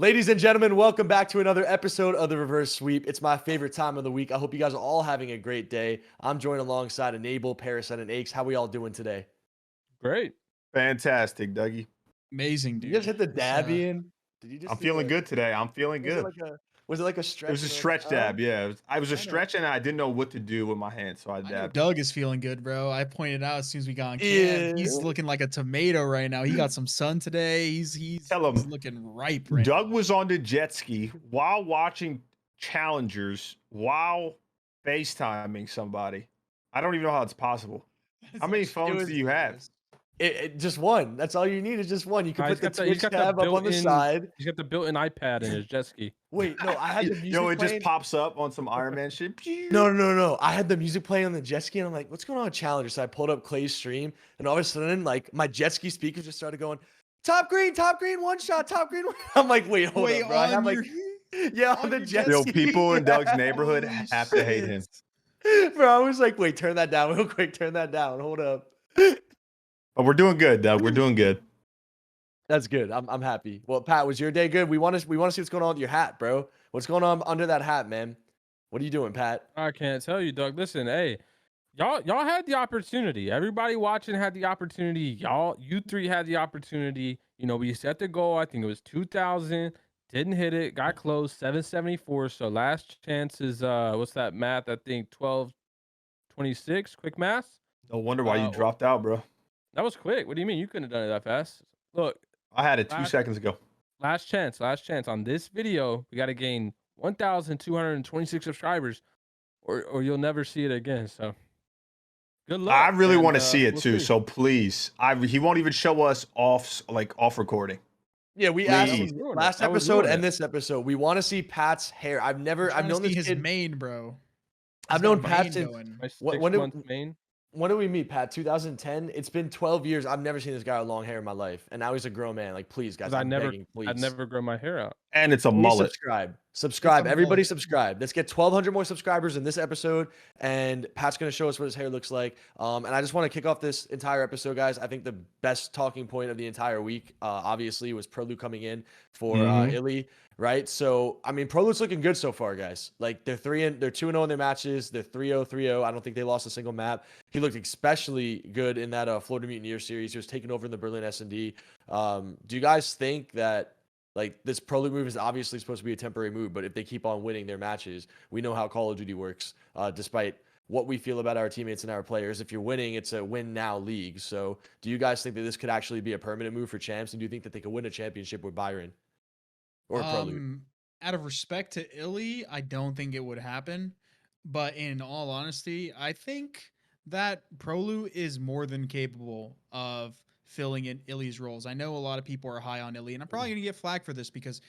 Ladies and gentlemen, welcome back to another episode of the Reverse Sweep. It's my favorite time of the week. I hope you guys are all having a great day. I'm joined alongside Enable, Parasite, and ACHES. How we all doing today? Great. Fantastic, Dougie. Did Amazing, you just hit dude. the dab, Ian? Did you just I'm do feeling the, good today. I'm feeling was it good. like a was it like a It stretch? was a and then stretch like, dab. Yeah, I was a I know. stretch and I didn't know what to do with my hands, so I I know dabbed. Doug is feeling good, bro. I pointed out as soon as we got on cam, Yeah. he's looking like a tomato right now. He got some sun today. Tell him. He's looking ripe right Doug now. was on the jet ski while watching challengers while FaceTiming somebody. I don't even know how it's possible. How many phones do you have? Just one. That's all you need is just one. You can put the Twitch he's tab up on the side. He's got the built-in iPad in his jet ski. Wait, no, I had the music Yo, it playing. just pops up on some Iron Man shit. No. I had the music playing on the jet ski, and I'm like, what's going on with Challenger? So I pulled up Clay's stream, and all of a sudden, like, my jet ski speakers just started going, top green, one shot, top green. I'm like, wait, hold up, bro. I have like, yeah, on the jet Yo, ski. people in Doug's Yeah. neighborhood have to hate him. Bro, I was like, wait, turn that down real quick. Turn that down. Hold up. But we're doing good, Doug. We're doing good. That's good. I'm happy. Well, Pat, was your day good? We want to see what's going on with your hat, bro. What's going on under that hat, man? What are you doing, Pat? I can't tell you, Doug. Listen, hey, y'all had the opportunity. Everybody watching had the opportunity. You three had the opportunity. You know, we set the goal. I think it was 2,000. Didn't hit it. Got close. 774. So last chance is what's that math? I think 1226. Quick math. No wonder why you dropped out, bro. That was quick. What do you mean? You couldn't have done it that fast. Look, I had it 2 seconds ago. last chance on this video. We got to gain 1,226 subscribers, or you'll never see it again. So good luck. I really and, want to see it we'll too. see. So please, he won't even show us off recording. Yeah, we asked Please. him last episode and this episode. We want to see Pat's hair. I've known this his kid. mane, bro. I've known Pat since My when 6 month main. when did we meet, Pat? 2010. It's been 12 years. I've never seen this guy with long hair in my life, and now he's a grown man. Like, please, guys, I'd I'm never begging, please. grow my hair out. And it's a Please mullet. subscribe. Everybody mullet. subscribe. Let's get 1,200 more subscribers in this episode, and Pat's gonna show us what his hair looks like. And I just want to kick off this entire episode, guys. I think the best talking point of the entire week, obviously, was Prolute coming in for iLLeY, right? So, I mean, Prolute's looking good so far, guys. Like, they're 2-0 in their matches. They're 3-0, 3-0. I don't think they lost a single map. He looked especially good in that Florida Mutineer series. He was taking over in the Berlin S&D. Do you guys think that, like, this Prolute move is obviously supposed to be a temporary move, but if they keep on winning their matches, we know how Call of Duty works, despite what we feel about our teammates and our players. If you're winning, it's a win now league. So do you guys think that this could actually be a permanent move for champs? And do you think that they could win a championship with Byron or Prolute? Out of respect to iLLeY, I don't think it would happen. But in all honesty, I think that Prolute is more than capable of filling in iLLeY's roles. I know a lot of people are high on iLLeY, and I'm probably gonna get flagged for this because,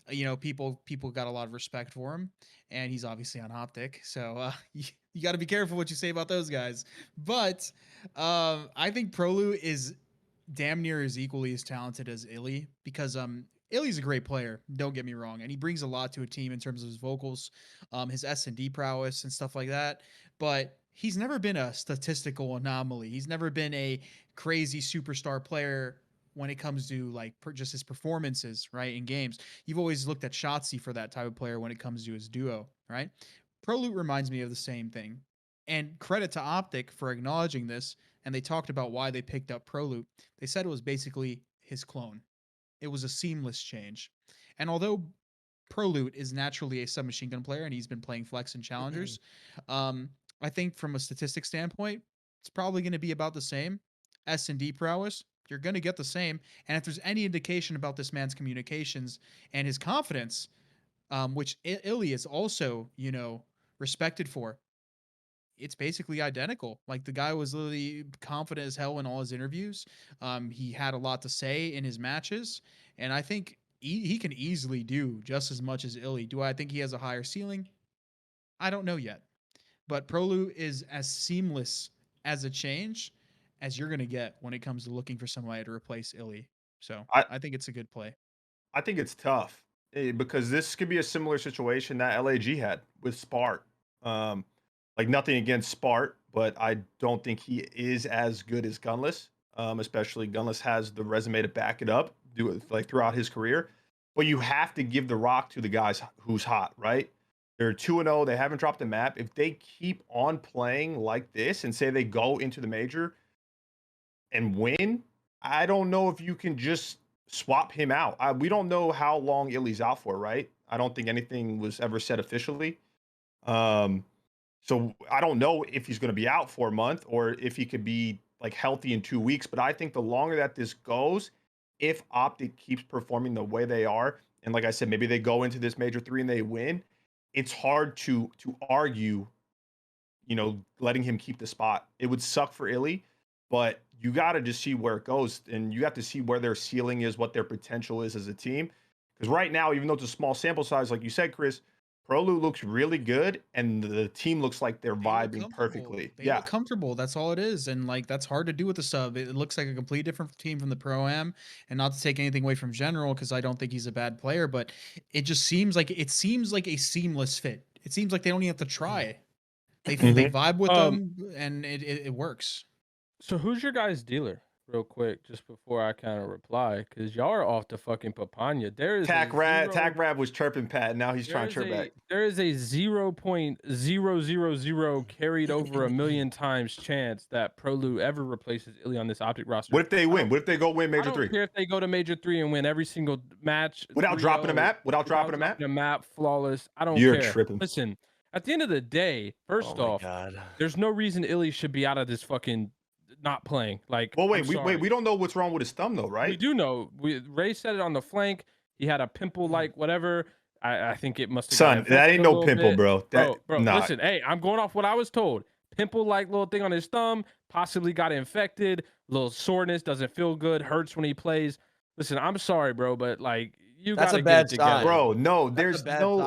you know, people got a lot of respect for him, and he's obviously on OpTic, so you got to be careful what you say about those guys. But I think Prolute is damn near as equally as talented as iLLeY because iLLeY's a great player, don't get me wrong, and he brings a lot to a team in terms of his vocals, his S&D prowess and stuff like that, but he's never been a statistical anomaly. He's never been a crazy superstar player when it comes to like just his performances, right, in games. You've always looked at Shotzzy for that type of player when it comes to his duo, right? Prolute reminds me of the same thing. And credit to OpTic for acknowledging this, and they talked about why they picked up Prolute. They said it was basically his clone. It was a seamless change. And although Prolute is naturally a submachine gun player and he's been playing flex and challengers, I think from a statistic standpoint, it's probably going to be about the same. S&D prowess, you're going to get the same. And if there's any indication about this man's communications and his confidence, which iLLeY is also, you know, respected for, it's basically identical. Like, the guy was literally confident as hell in all his interviews. He had a lot to say in his matches, and I think he can easily do just as much as iLLeY. Do I think he has a higher ceiling? I don't know yet, but Prolute is as seamless as a change as you're gonna get when it comes to looking for somebody to replace iLLeY. So I think it's a good play. I think it's tough because this could be a similar situation that LAG had with Spart. Like, nothing against Spart, but I don't think he is as good as Gunless. Especially Gunless has the resume to back it up, do it like throughout his career. but you have to give the rock to the guys who's hot, right? They're 2-0. They haven't dropped the map. If they keep on playing like this and say they go into the major and win, I don't know if you can just swap him out. We don't know how long iLLeY's out for, right? I don't think anything was ever said officially. So I don't know if he's going to be out for a month or if he could be like healthy in 2 weeks. But I think the longer that this goes, if OpTic keeps performing the way they are, and like I said, maybe they go into this major 3 and they win, it's hard to argue, letting him keep the spot. It would suck for iLLeY, but you got to just see where it goes, and you have to see where their ceiling is, what their potential is as a team. Because right now, even though it's a small sample size, like you said, Chris, Prolute looks really good, and the team looks like they're vibing perfectly. They look comfortable. That's all it is, and like that's hard to do with the sub. It looks like a completely different team from the Pro-Am, and not to take anything away from General because I don't think he's a bad player, but it just seems like a seamless fit. It seems like they don't even have to try. They vibe with them, and it works. So who's your guys' dealer? Real quick, just before I kind of reply, because y'all are off the fucking papaya. There is Tac Rab was chirping Pat. Now he's trying to chirp back. There is a 0.000 carried over 1,000,000 times chance that Prolute ever replaces iLLeY on this OpTic roster. What if they win? What if they go win major 3? I don't care if they go to major 3 and win every single match without dropping a map. Without dropping a map, flawless. I don't care. You're tripping. Listen, at the end of the day, first off, there's no reason iLLeY should be out of this fucking not playing. Like, well, wait, we don't know what's wrong with his thumb though, right? We do know. Ray said it on the flank. He had a pimple, like whatever. I think it must have. Son, that ain't no pimple, bro. Bro, listen, hey, I'm going off what I was told. Pimple like little thing on his thumb, possibly got infected, little soreness, doesn't feel good, hurts when he plays. Listen, I'm sorry, bro, but like that's a bad sign, bro. No, there's no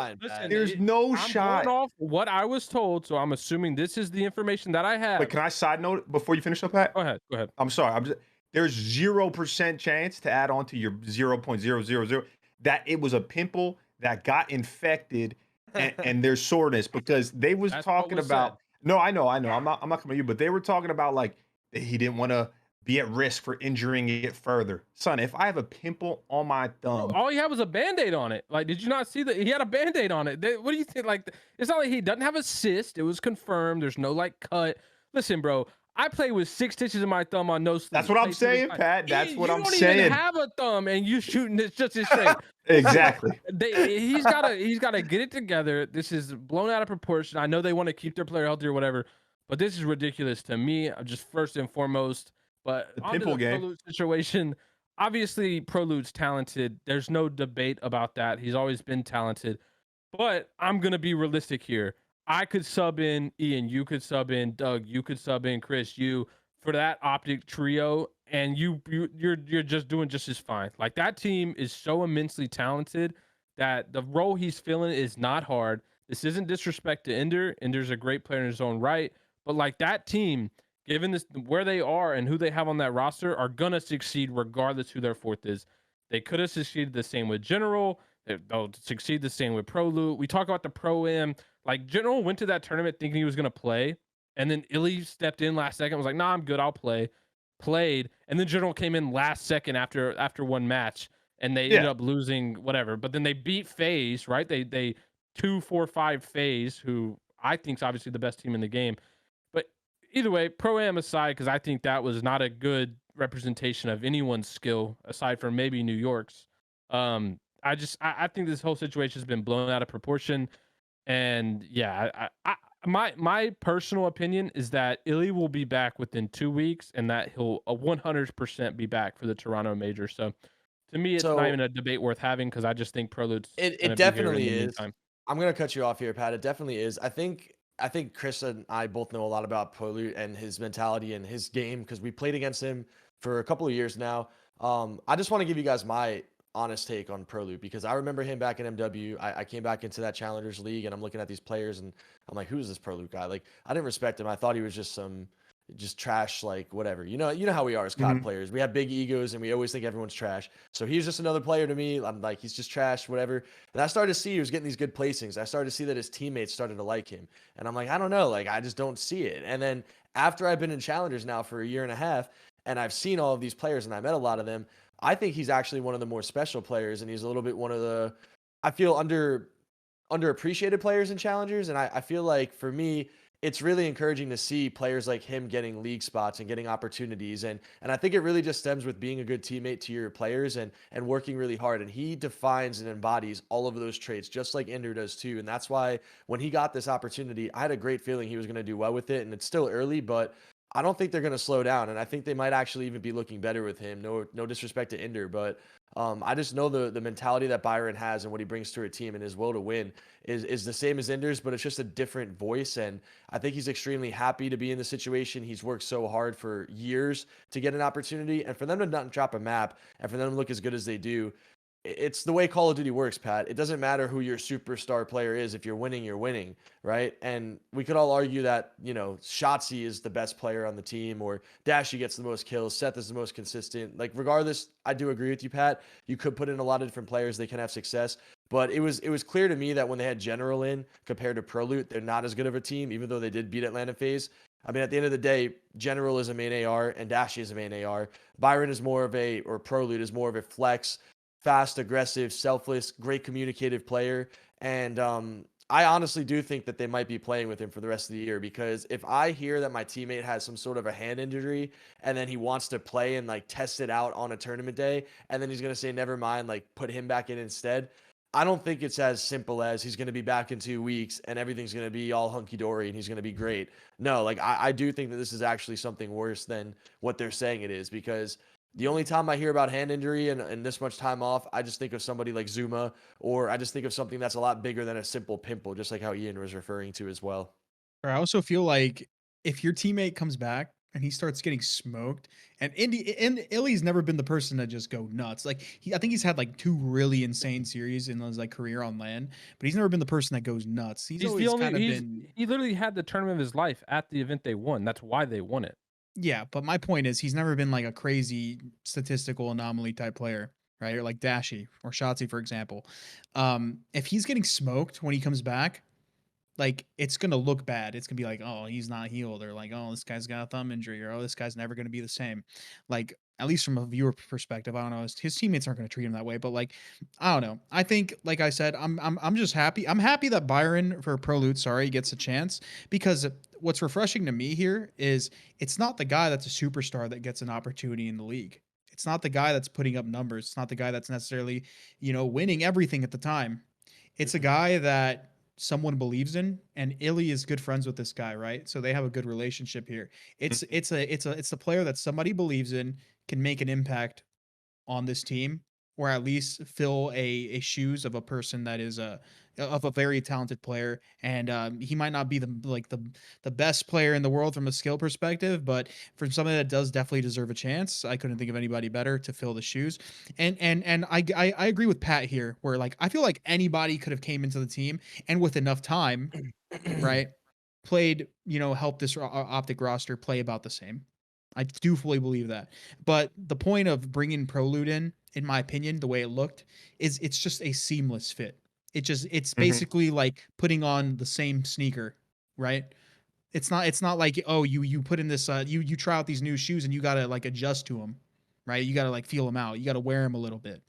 shot. I'm going off what I was told, so I'm assuming this is the information that I have. But can I side note before you finish up, Pat? Go ahead. I'm sorry. There's 0% chance to add on to your 0.000 that it was a pimple that got infected and there's soreness, because they was talking about. Said. No, I know. I'm not coming to you, but they were talking about like he didn't want to be at risk for injuring it further. Son, if I have a pimple on my thumb, all he had was a Band-Aid on it. Like, did you not see that he had a Band-Aid on it? What do you think? Like, it's not like he doesn't have a cyst. It was confirmed. There's no like cut. Listen, bro, I play with 6 stitches in my thumb on no sleep. That's what I'm saying, Pat. That's what I'm saying. You don't even have a thumb, and you shooting it just as straight. Exactly. He's gotta get it together. This is blown out of proportion. I know they want to keep their player healthy or whatever, but this is ridiculous to me. Just first and foremost. But the pimple game Prolute situation, obviously Prolute's talented. There's no debate about that. He's always been talented. But I'm gonna be realistic here. I could sub in Ian, you could sub in Doug, you could sub in Chris, you for that OpTic trio, and you're just doing just as fine. Like, that team is so immensely talented that the role he's filling is not hard. This isn't disrespect to Ender. Ender's a great player in his own right, but like, that team, given this where they are and who they have on that roster, are gonna succeed regardless who their fourth is. They could have succeeded the same with General. They'll succeed the same with Prolute. We talk about the Pro-Am. Like, General went to that tournament thinking he was gonna play, and then iLLeY stepped in last second, was like, "Nah, I'm good, I'll play." Played, and then General came in last second after one match, and they ended up losing whatever. But then they beat FaZe, right? They 2-4-5 FaZe, who I think is obviously the best team in the game. Either way, Pro-Am aside, because I think that was not a good representation of anyone's skill aside from maybe New York's. I think this whole situation has been blown out of proportion, and yeah, my personal opinion is that iLLeY will be back within 2 weeks, and that he'll 100% be back for the Toronto Major. So to me, it's not even a debate worth having, because I just think Prolute's it definitely is. I'm gonna cut you off here, Pat. It definitely is. I think Chris and I both know a lot about Prolute and his mentality and his game, because we played against him for a couple of years now. I just want to give you guys my honest take on Prolute, because I remember him back in MW. I came back into that Challengers League, and I'm looking at these players, and I'm like, who's this Prolute guy? Like, I didn't respect him. I thought he was just trash, like whatever. You know how we are as COD players. We have big egos, and we always think everyone's trash. So he's just another player to me. I'm like, he's just trash, whatever. And I started to see he was getting these good placings. I started to see that his teammates started to like him, and I'm like, I don't know, like, I just don't see it. And then after I've been in Challengers now for a year and a half, and I've seen all of these players, and I met a lot of them, I think he's actually one of the more special players, and he's a little bit one of the, I feel, underappreciated players and challengers. And I feel like for me, it's really encouraging to see players like him getting league spots and getting opportunities. And I think it really just stems with being a good teammate to your players and working really hard. And he defines and embodies all of those traits, just like Ender does too. And that's why when he got this opportunity, I had a great feeling he was going to do well with it. And it's still early, but I don't think they're going to slow down. And I think they might actually even be looking better with him. No disrespect to Ender, but I just know the mentality that Byron has and what he brings to a team and his will to win is the same as Ender's, but it's just a different voice. And I think he's extremely happy to be in the situation. He's worked so hard for years to get an opportunity, and for them to not drop a map and for them to look as good as they do, it's the way Call of Duty works, Pat. It doesn't matter who your superstar player is. If you're winning, right? And we could all argue that, Shotzzy is the best player on the team, or Dashy gets the most kills, Seth is the most consistent. Like, regardless, I do agree with you, Pat. You could put in a lot of different players, they can have success. But it was clear to me that when they had General in compared to Prolute, they're not as good of a team, even though they did beat Atlanta FaZe. I mean, at the end of the day, General is a main AR and Dashy is a main AR. Byron is more of or Prolute is more of a flex, fast, aggressive, selfless, great communicative player. And I honestly do think that they might be playing with him for the rest of the year, because if I hear that my teammate has some sort of a hand injury and then he wants to play and like test it out on a tournament day, and then he's going to say, never mind, like put him back in instead. I don't think it's as simple as he's going to be back in 2 weeks and everything's going to be all hunky-dory and he's going to be great. No, like I do think that this is actually something worse than what they're saying it is, because the only time I hear about hand injury and this much time off, I just think of somebody like Zuma, or I just think of something that's a lot bigger than a simple pimple, just like how Ian was referring to as well. Or I also feel like if your teammate comes back and he starts getting smoked, and iLLeY's never been the person to just go nuts. Like I think he's had like 2 really insane series in his like career on LAN, but he's never been the person that goes nuts. He's always kind of been. He literally had the tournament of his life at the event they won. That's why they won it. Yeah, but my point is he's never been like a crazy statistical anomaly type player, right? Or like Dashy or Shotzzy, for example. If he's getting smoked when he comes back, like it's gonna look bad. It's gonna be like, oh, he's not healed, or like, oh, this guy's got a thumb injury, or oh, this guy's never gonna be the same. Like, at least from a viewer perspective, I don't know. His teammates aren't gonna treat him that way, but like, I don't know. I think, like I said, I'm just happy. I'm happy that Byron for Prolute, gets a chance, because what's refreshing to me here is it's not the guy that's a superstar that gets an opportunity in the league. It's not the guy that's putting up numbers. It's not the guy that's necessarily, winning everything at the time. It's a guy that someone believes in, and iLLeY is good friends with this guy, right? So they have a good relationship here. It's a player that somebody believes in, can make an impact on this team, or at least fill a shoes of a person that is of a very talented player. And he might not be the best player in the world from a skill perspective, but from somebody that does definitely deserve a chance, I couldn't think of anybody better to fill the shoes. And I agree with Pat here, where like I feel like anybody could have came into the team and with enough time, right, played, helped this OpTic roster play about the same. I do fully believe that. But the point of bringing Prolute in my opinion, the way it looked, is it's just a seamless fit. It's basically like putting on the same sneaker, right? It's not like, oh, you put in this you try out these new shoes and you gotta like adjust to them, right? You gotta like feel them out. You gotta wear them a little bit.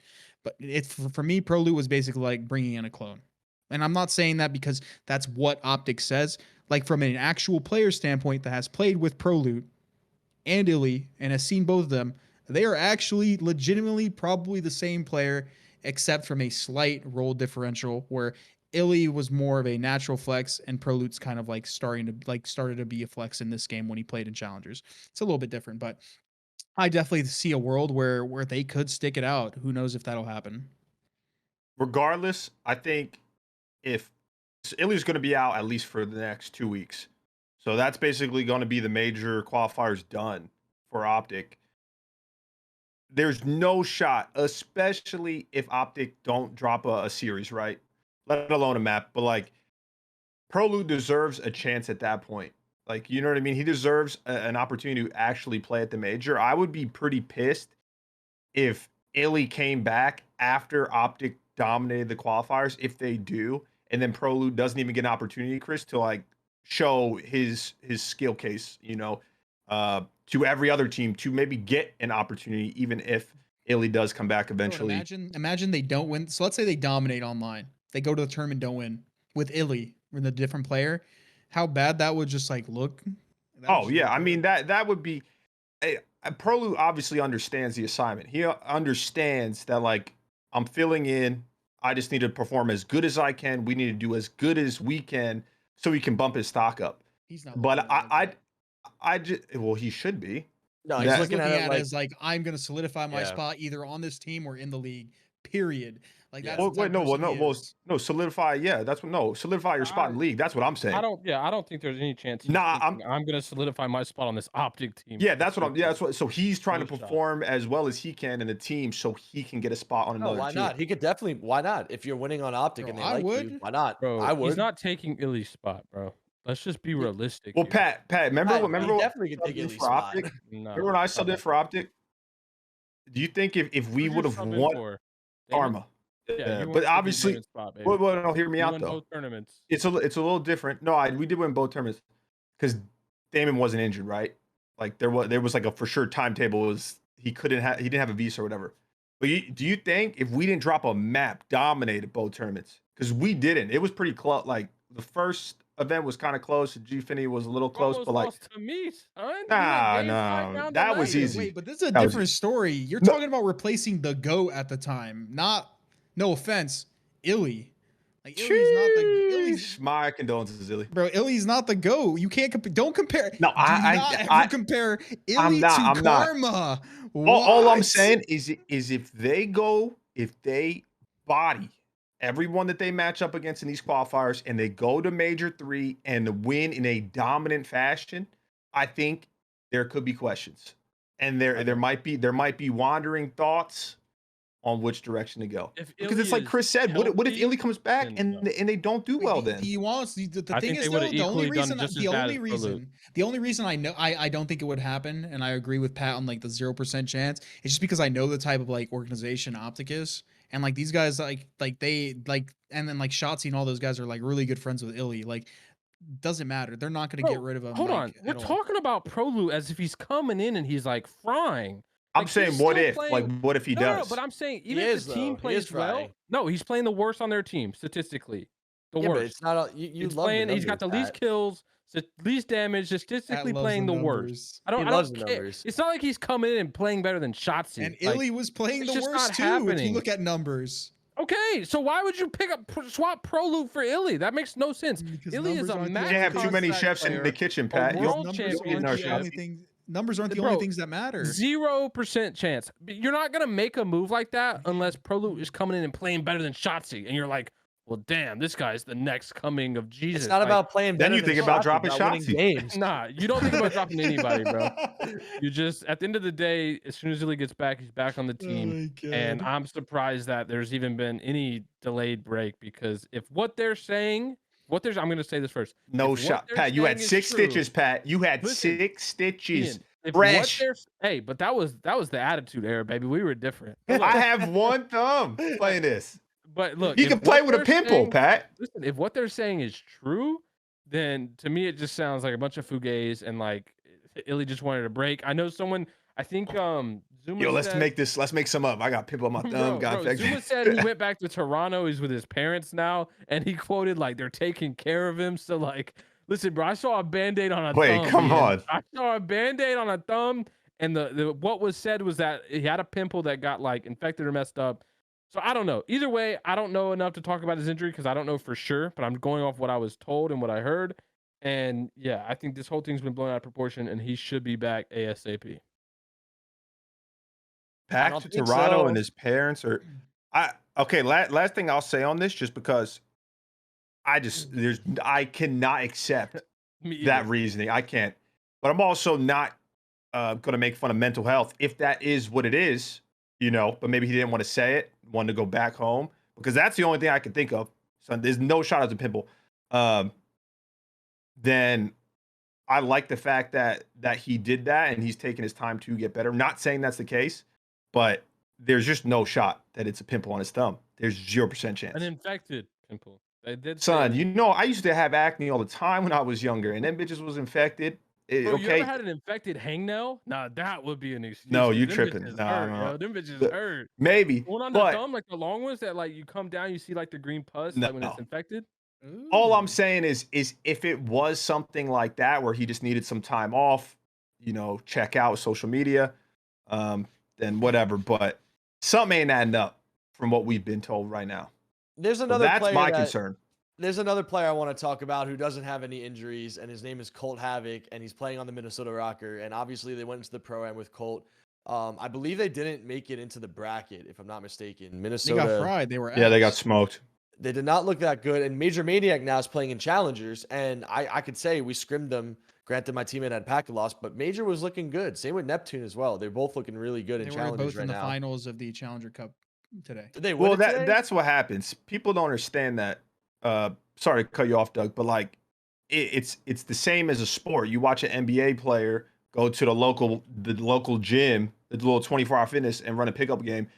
But it's for me, Prolute was basically like bringing in a clone. And I'm not saying that because that's what OpTic says. Like from an actual player standpoint that has played with Prolute and iLLeY and has seen both of them, they are actually legitimately probably the same player, except from a slight role differential where iLLeY was more of a natural flex and Prolute's kind of like started to be a flex in this game when he played in challengers. It's a little bit different, but I definitely see a world where they could stick it out. Who knows if that'll happen? Regardless, I think if iLLeY's going to be out at least for the next 2 weeks. So that's basically going to be the major qualifiers done for OpTic. There's no shot, especially if OpTic don't drop a series, right? Let alone a map. But like, Prolute deserves a chance at that point. Like, you know what I mean? He deserves an opportunity to actually play at the major. I would be pretty pissed if iLLeY came back after OpTic dominated the qualifiers, if they do, and then Prolute doesn't even get an opportunity, Chris, to like show his skill case, to every other team to maybe get an opportunity, even if iLLeY does come back Bro, eventually. imagine they don't win. So let's say they dominate online. They go to the tournament, don't win with iLLeY with a different player. How bad that would just like look. That would Oh just yeah, look I mean terrible. that would be. Prolute obviously understands the assignment. He understands that like I'm filling in. I just need to perform as good as I can. We need to do as good as we can so we can bump his stock up. He's not looking But at it like that. I just well he should be. No, he's That- He's looking looking at it at it like as like I'm gonna solidify my Yeah. spot either on this team or in the league. Period. Like Yeah. that's Well, the wait, type no, of well, person no, he well, is. no, solidify. Yeah, that's what. No, solidify your spot in the league. That's what I'm saying. I don't think there's any chance he's Nah, thinking, I'm gonna solidify my spot on this OpTic team. Yeah, that's what I'm. Yeah, that's what. So he's trying No to shot. perform as well as he can in the team, so he can get a spot on no, another why team. not? He could definitely. Why not? If you're winning on OpTic Bro, and they I like you, would. why not? Bro, I would. he's not taking iLLeY's spot, bro. Let's just be realistic. Well, here. Pat, remember Pat, what? he Remember what definitely could I take subbed in iLLeY's for spot. OpTic? No, Remember when I subbed in no. for OpTic? Do you think if we Who'd you would have sub in won for? Karma? Yeah, you but went to obviously, Damon's spot, baby. well, no, hear me You out won though. both tournaments. It's a little different. No, we did win both tournaments because Damon wasn't injured, right? Like there was like a for sure timetable was he didn't have a visa or whatever. But do you think if we didn't drop a map, dominated both tournaments? Because we didn't. It was pretty close. Like the first event was kind of close. G Finney was a little close, Almost but like lost to me, son. We Nah, went game 5 no, down the that was lane. easy. Wait, but this is a That was different story. You're No. talking about replacing the GOAT at the time, not no offense, iLLeY. Like iLLeY's Sheesh. My condolences, iLLeY. bro, iLLeY's not the GOAT. You can't don't compare. No, Do not ever compare iLLeY to I'm not. Karma. All I'm What? saying is if they body everyone that they match up against in these qualifiers and they go to Major 3 and win in a dominant fashion, I think there could be questions. And there might be wandering thoughts on which direction to go. If Because it's iLLeY like is Chris said, what if healthy, iLLeY comes back then no. and they don't do well then? He wants the I thing think is they though, would've the only equally done reason just as the bad only as reason the only reason I know I don't think it would happen, and I agree with Pat on like the 0% chance, it's just because I know the type of like organization OpTic is, and like these guys like they like, and then like Shotzi and all those guys are like really good friends with iLLeY. Like doesn't matter, they're not going to get rid of him. Hold like, on. We're at all. talking about Prolute as if he's coming in and he's like frying. I'm Like, saying he's what still if? playing- Like what if he No, does? but I'm saying He even is, if the team though. He is plays well, trying. no, he's playing the worst on their team statistically. The Yeah, but worst. it's not. You He's love playing. the He's got the numbers, least Pat. kills, least damage, Pat statistically loves playing the worst. numbers. I don't. He I loves don't the care. numbers. It's not like he's coming in and playing better than Shotzi. And Like, iLLeY was playing it's the just worst not too. If you happening. look at numbers, okay, so why would you swap Prolute for iLLeY? That makes no sense. Because iLLeY is numbers a aren't the You max can't have too many contract chefs in the player, kitchen, Pat. a You'll- world numbers you'll be in our aren't the only chef. things. Numbers aren't the Bro, only things that matter. 0% chance. You're not gonna make a move like that unless Prolute is coming in and playing better than Shotzi, and you're like, well, damn, this guy's the next coming of Jesus. It's not Like, about playing. Then better you than think about Shotzi, dropping winning Shotzi. games. Nah, you don't think about dropping anybody, bro. You just at the end of the day, as soon as iLLeY gets back, he's back on the team. And I'm surprised that there's even been any delayed break, because if what they're saying, I'm gonna say this first. No If what shot. they're Pat, you had saying is 6 true- stitches, Pat. You had Listen, 6 stitches. Ian, if what Fresh. they're hey, but that was the attitude era, baby. We were different. But I look, have one thumb playing this. but look, You if can what play with a they're pimple, saying- Pat. Listen, if what they're saying is true, then to me it just sounds like a bunch of fugays, and like iLLeY just wanted a break. I know someone. I think Zuma. Yo, let's said, make some up. I got pimple on my thumb. got infected. Zuma said he went back to Toronto. He's with his parents now, and he quoted like they're taking care of him. So like, listen, bro, I saw a band-aid on a Wait, thumb. come Ian. on. I saw a band-aid on a thumb, and the what was said was that he had a pimple that got like infected or messed up. So I don't know. Either way, I don't know enough to talk about his injury because I don't know for sure, but I'm going off what I was told and what I heard. And yeah, I think this whole thing's been blown out of proportion, and he should be back ASAP. Back don't to think Toronto so. and his parents are okay, last thing I'll say on this, just because I cannot accept Me that either. reasoning. I can't. But I'm also not gonna make fun of mental health if that is what it is, but maybe he didn't want to say it, wanted to go back home, because that's the only thing I can think of. So there's no shot at the pimple. Then I like the fact that he did that and he's taking his time to get better. Not saying that's the case, but there's just no shot that it's a pimple on his thumb. There's 0% chance. An infected pimple. They did. Son, say- I used to have acne all the time when I was younger, and them bitches was infected. Bro, you ever Okay, had an infected hangnail? Nah, that would be an excuse. no, 'Cause you them tripping? bitches No, hurt, no, yo. Them bitches no. hurt. Maybe, One on the but thumb, like the long ones that like you come down, you see like the green pus, like when it's no. infected. All I'm Ooh. saying is if it was something like that where he just needed some time off, check out social media, um, then whatever. But something ain't adding up from what we've been told right now. There's So another that's player my that concern. There's another player I want to talk about who doesn't have any injuries, and his name is Colt Havok, and he's playing on the Minnesota ROKKR. And obviously, they went into the pro-am with Colt. I believe they didn't make it into the bracket, if I'm not mistaken. They got Minnesota, fried. They were Yeah, they got ass. smoked. they did not look that good. And Major Maniac now is playing in challengers, and I could say we scrimmed them. Granted, my teammate had pack a loss, but Major was looking good. Same with Neptune as well. They're both looking really good in They were challengers both right in the now. finals of the Challenger Cup today. Did they win Well, it today? that's what happens. People don't understand that. Sorry to cut you off, Doug, but like it's the same as a sport. You watch an NBA player go to the local gym, the little 24-hour fitness, and run a pickup game.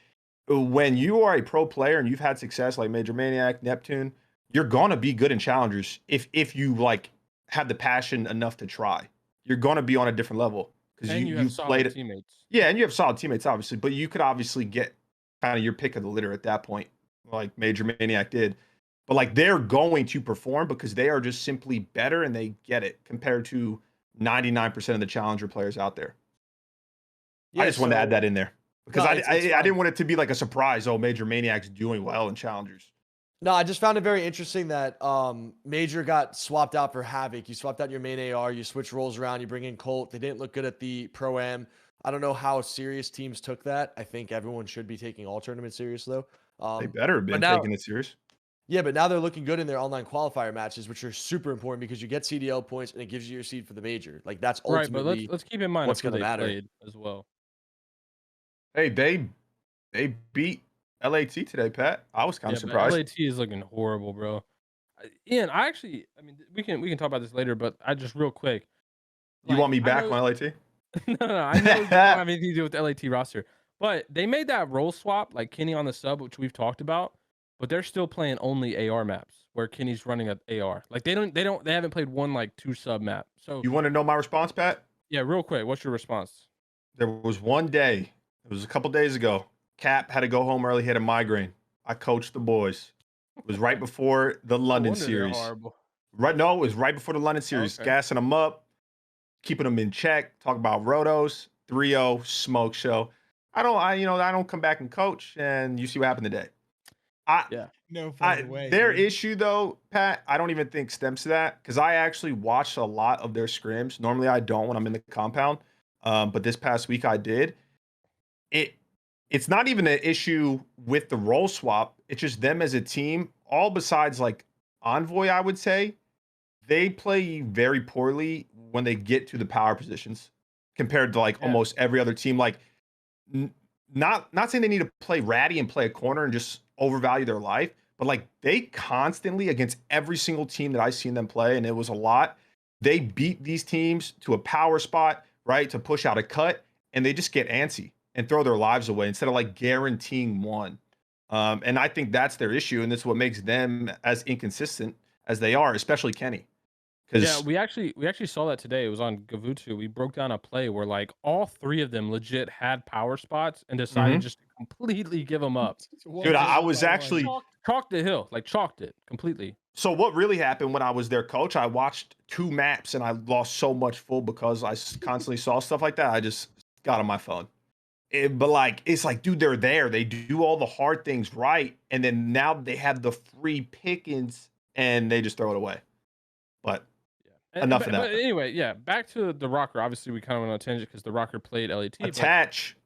When you are a pro player and you've had success like Major Maniac, Neptune, you're gonna be good in challengers if you like have the passion enough to try. You're gonna be on a different level because And you have you've solid played it. teammates. Yeah, and you have solid teammates, obviously, but you could obviously get kind of your pick of the litter at that point, like Major Maniac did. But like they're going to perform because they are just simply better and they get it compared to 99% of the challenger players out there. I just wanted to add that in there because No, I, it's I, I fine. didn't want it to be like a surprise. Oh, Major Maniac's doing well in challengers. No, I just found it very interesting that Major got swapped out for Havok. You swapped out your main AR, you switch roles around, you bring in Colt. They didn't look good at the Pro-Am. I don't know how serious teams took that. I think everyone should be taking all tournaments serious though. They better have But been now, taking it serious. yeah, but now they're looking good in their online qualifier matches, which are super important because you get CDL points and it gives you your seed for the major. Like that's Right, but ultimately let's keep in mind what's who going to they matter. played as well. Hey, they beat LAT today, Pat. I was kind Yeah, of but surprised. LAT is looking horrible, bro. Ian, I mean, we can talk about this later, but I just real quick. You Like, want me I back know, on LAT? no, I know you don't have anything to do with the LAT roster, but they made that role swap, like Kenny on the sub, which we've talked about, but they're still playing only AR maps where Kenny's running an AR. Like they haven't played one like 2 sub map. So You want to know my response, Pat? yeah, real quick, what's your response? There was one day, it was a couple days ago. Cap had to go home early, he had a migraine. I coached the boys. It was right before the No London wonder they're series. horrible. Right? No, it was right before the London series. Okay. Gassing them up, keeping them in check. Talk about rotos, 3-0 smoke show. I don't come back and coach, and you see what happened today. Yeah. No fucking way. Their dude. issue though, Pat, I don't even think stems to that because I actually watched a lot of their scrims. Normally, I don't when I'm in the compound, but this past week I did. It's not even an issue with the role swap. It's just them as a team. All besides like Envoy, I would say, they play very poorly when they get to the power positions compared to like Yeah. almost every other team. Like, not saying they need to play ratty and play a corner and just overvalue their life, but like they constantly against every single team that I've seen them play, and it was a lot. They beat these teams to a power spot, right, to push out a cut, and they just get antsy and throw their lives away instead of like guaranteeing one. And I think that's their issue, and that's what makes them as inconsistent as they are, especially Kenny. Yeah, Because we actually saw that today. It was on Gavutu. We broke down a play where like all 3 of them legit had power spots and decided just to completely give them up. dude, I Just was actually chalked the hill, like chalked it completely. so what really happened when I was their coach, I watched 2 maps and I lost so much full because I constantly saw stuff like that. I just got on my phone. But like, it's like, dude, they're there. They do all the hard things right. And then now they have the free pickings and they just throw it away. But enough of that. But anyway, yeah, back to the ROKKR. Obviously, we kind of went on a tangent because the ROKKR played LAT. Attach.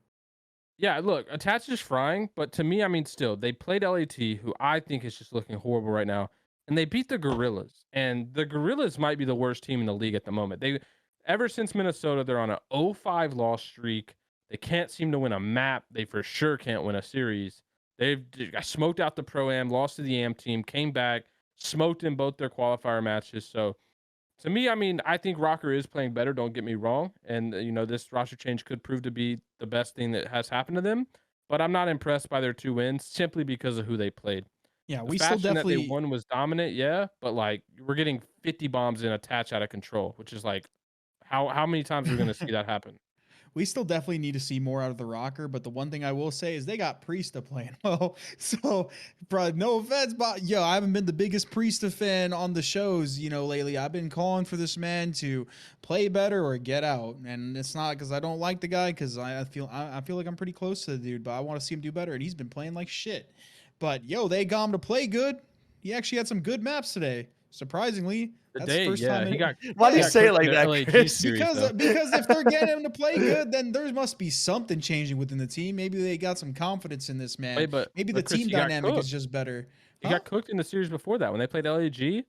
Yeah, look, Attach is frying, but to me, I mean, still, they played LAT, who I think is just looking horrible right now, and they beat the Gorillas. And the Gorillas might be the worst team in the league at the moment. Ever since Minnesota, they're on a 0-5 loss streak. They can't seem to win a map. They for sure can't win a series. They've smoked out the Pro-Am, lost to the AM team, came back, smoked in both their qualifier matches. So to me, I mean, I think ROKKR is playing better. Don't get me wrong, and this roster change could prove to be the best thing that has happened to them. But I'm not impressed by their 2 wins simply because of who they played. Yeah, The we still fashion that they definitely won was dominant, yeah, but like we're getting 50 bombs in Attach out of control, which is like How many times are we gonna see that happen? We still definitely need to see more out of the ROKKR, but the one thing I will say is they got Priestahh playing well. So, bro, no offense, but yo, I haven't been the biggest Priestahh fan on the shows, lately. I've been calling for this man to play better or get out, and it's not because I don't like the guy, because I feel like I'm pretty close to the dude, but I want to see him do better, and he's been playing like shit. But yo, they got him to play good. He actually had some good maps today. Surprisingly, that's the Today, first yeah, time. he got. Why do he you got say it cooked like in the that, LAG Chris? series, Because though. because if they're getting him to play good, then there must be something changing within the team. Maybe they got some confidence in this man. Wait, but Maybe the Chris, team he got dynamic is cooked. just better. He Huh? got cooked in the series before that when they played LAG.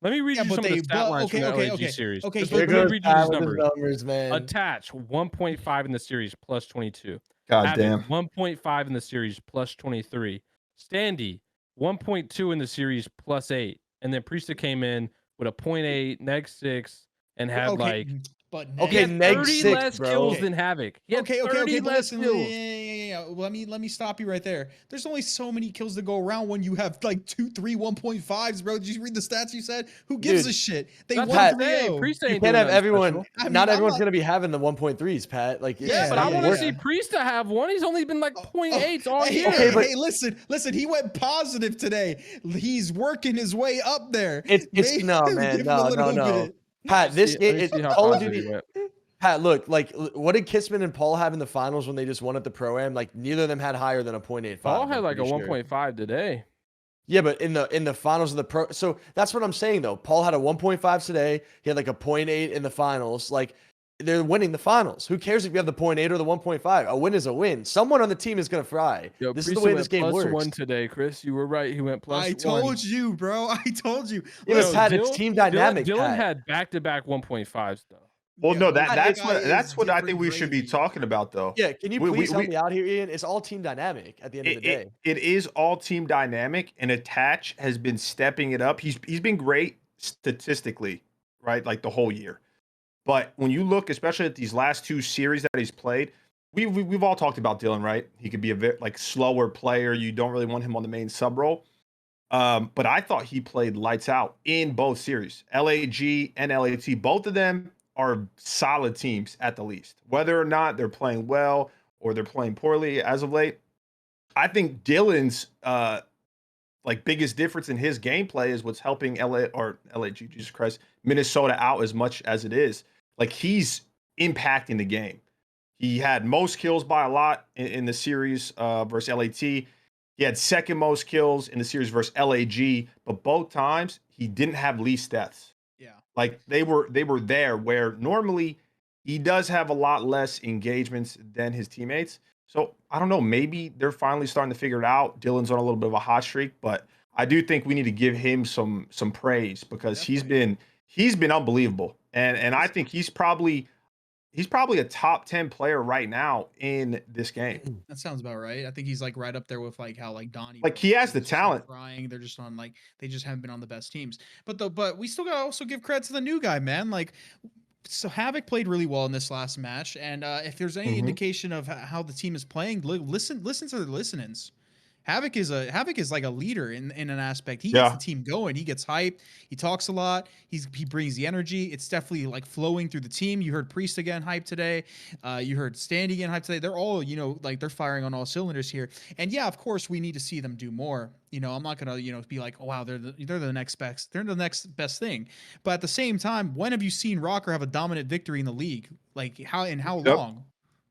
Let me read Yeah, you but some of the stat lines from the LAG series. Okay, Just Here let me goes read you Pat these with his numbers. numbers, man. Attach 1.5 in the series plus 22. God Havok damn. 1.5 in the series plus 23. Standy 1.2 in the series plus 8. And then Priestahh came in with a 0.8, -6, and had Okay, like but he Okay, had neg 30 6, less bro. kills Okay. than Havok. He had 30 but less listen, kills. yeah. Let me stop you right there. There's only so many kills to go around when you have like 2, 3, 1.5s, bro. Did you read the stats you said? Who gives Dude, a shit? They That's won what I'm 3-0. saying. Priestahh You ain't can't doing have nothing everyone. special. I mean, Not I'm everyone's not- gonna be having the 1.3s, Pat. Like, it's Yeah, just But not I gonna want to work. see Priestahh have one. He's only been like 0.8s all hey, year. Okay, but- hey, listen. He went positive today. He's working his way up there. It's Maybe no, give man, him a little no. bit. Pat, this Let game, me see how Call of positive Duty. he went. Pat, look, like, what did Kissman and Paul have in the finals when they just won at the Pro-Am? Like, neither of them had higher than a 0.85. Paul had I'm like a pretty sure. 1.5 today. Yeah, but in the finals of the Pro, so that's what I'm saying though. Paul had a 1.5 today. He had like a 0.8 in the finals. Like, they're winning the finals. Who cares if you have the 0.8 or the 1.5? A win is a win. Someone on the team is gonna fry. Yo, This is Priestahh the way went this game plus works. 1 today, Chris. You were right. He went plus I 1. told you, bro. I told you. Yeah, but Yo, Pat, it's team dynamic. Dylan Pat. had back-to-back 1.5s though. Well, no, Yo, that's guy what is I think different we should be gravy. talking about, though. Yeah, can you We- please we- help we- me out here, Ian? It's all team dynamic at the end of the day. It is all team dynamic, and Attach has been stepping it up. He's been great statistically, right? Like the whole year. But when you look, especially at these last 2 series that he's played, we've all talked about Dylan, right? He could be a bit like slower player. You don't really want him on the main sub role. But I thought he played lights out in both series, LAG and LAT. Both of them are solid teams at the least. Whether or not they're playing well or they're playing poorly as of late, I think Dylan's like biggest difference in his gameplay is what's helping LAG, Jesus Christ, Minnesota out as much as it is. Like, he's impacting the game. He had most kills by a lot in the series versus LAT. He had second most kills in the series versus LAG, but both times he didn't have least deaths. Yeah. Like, they were there, where normally he does have a lot less engagements than his teammates. So I don't know, maybe they're finally starting to figure it out. Dylan's on a little bit of a hot streak, but I do think we need to give him some praise, because he's been unbelievable. And I think he's probably a top 10 player right now in this game. That sounds about right. I think he's like right up there with like how like Donnie. Like, he has the talent. Crying. They're just on like they just haven't been on the best teams. But we still gotta also give credit to the new guy, man. Like, so Havok played really well in this last match, and if there's any indication of how the team is playing, listen to the listenings. Havok is like a leader in an aspect. He gets the team going. He gets hyped. He talks a lot. He brings the energy. It's definitely like flowing through the team. You heard Priestahh again hyped today. You heard Standy again hyped today. They're all, like they're firing on all cylinders here. And yeah, of course we need to see them do more. I'm not gonna, be like, oh wow, they're the next best. They're the next best thing. But at the same time, when have you seen ROKKR have a dominant victory in the league? Like, how long?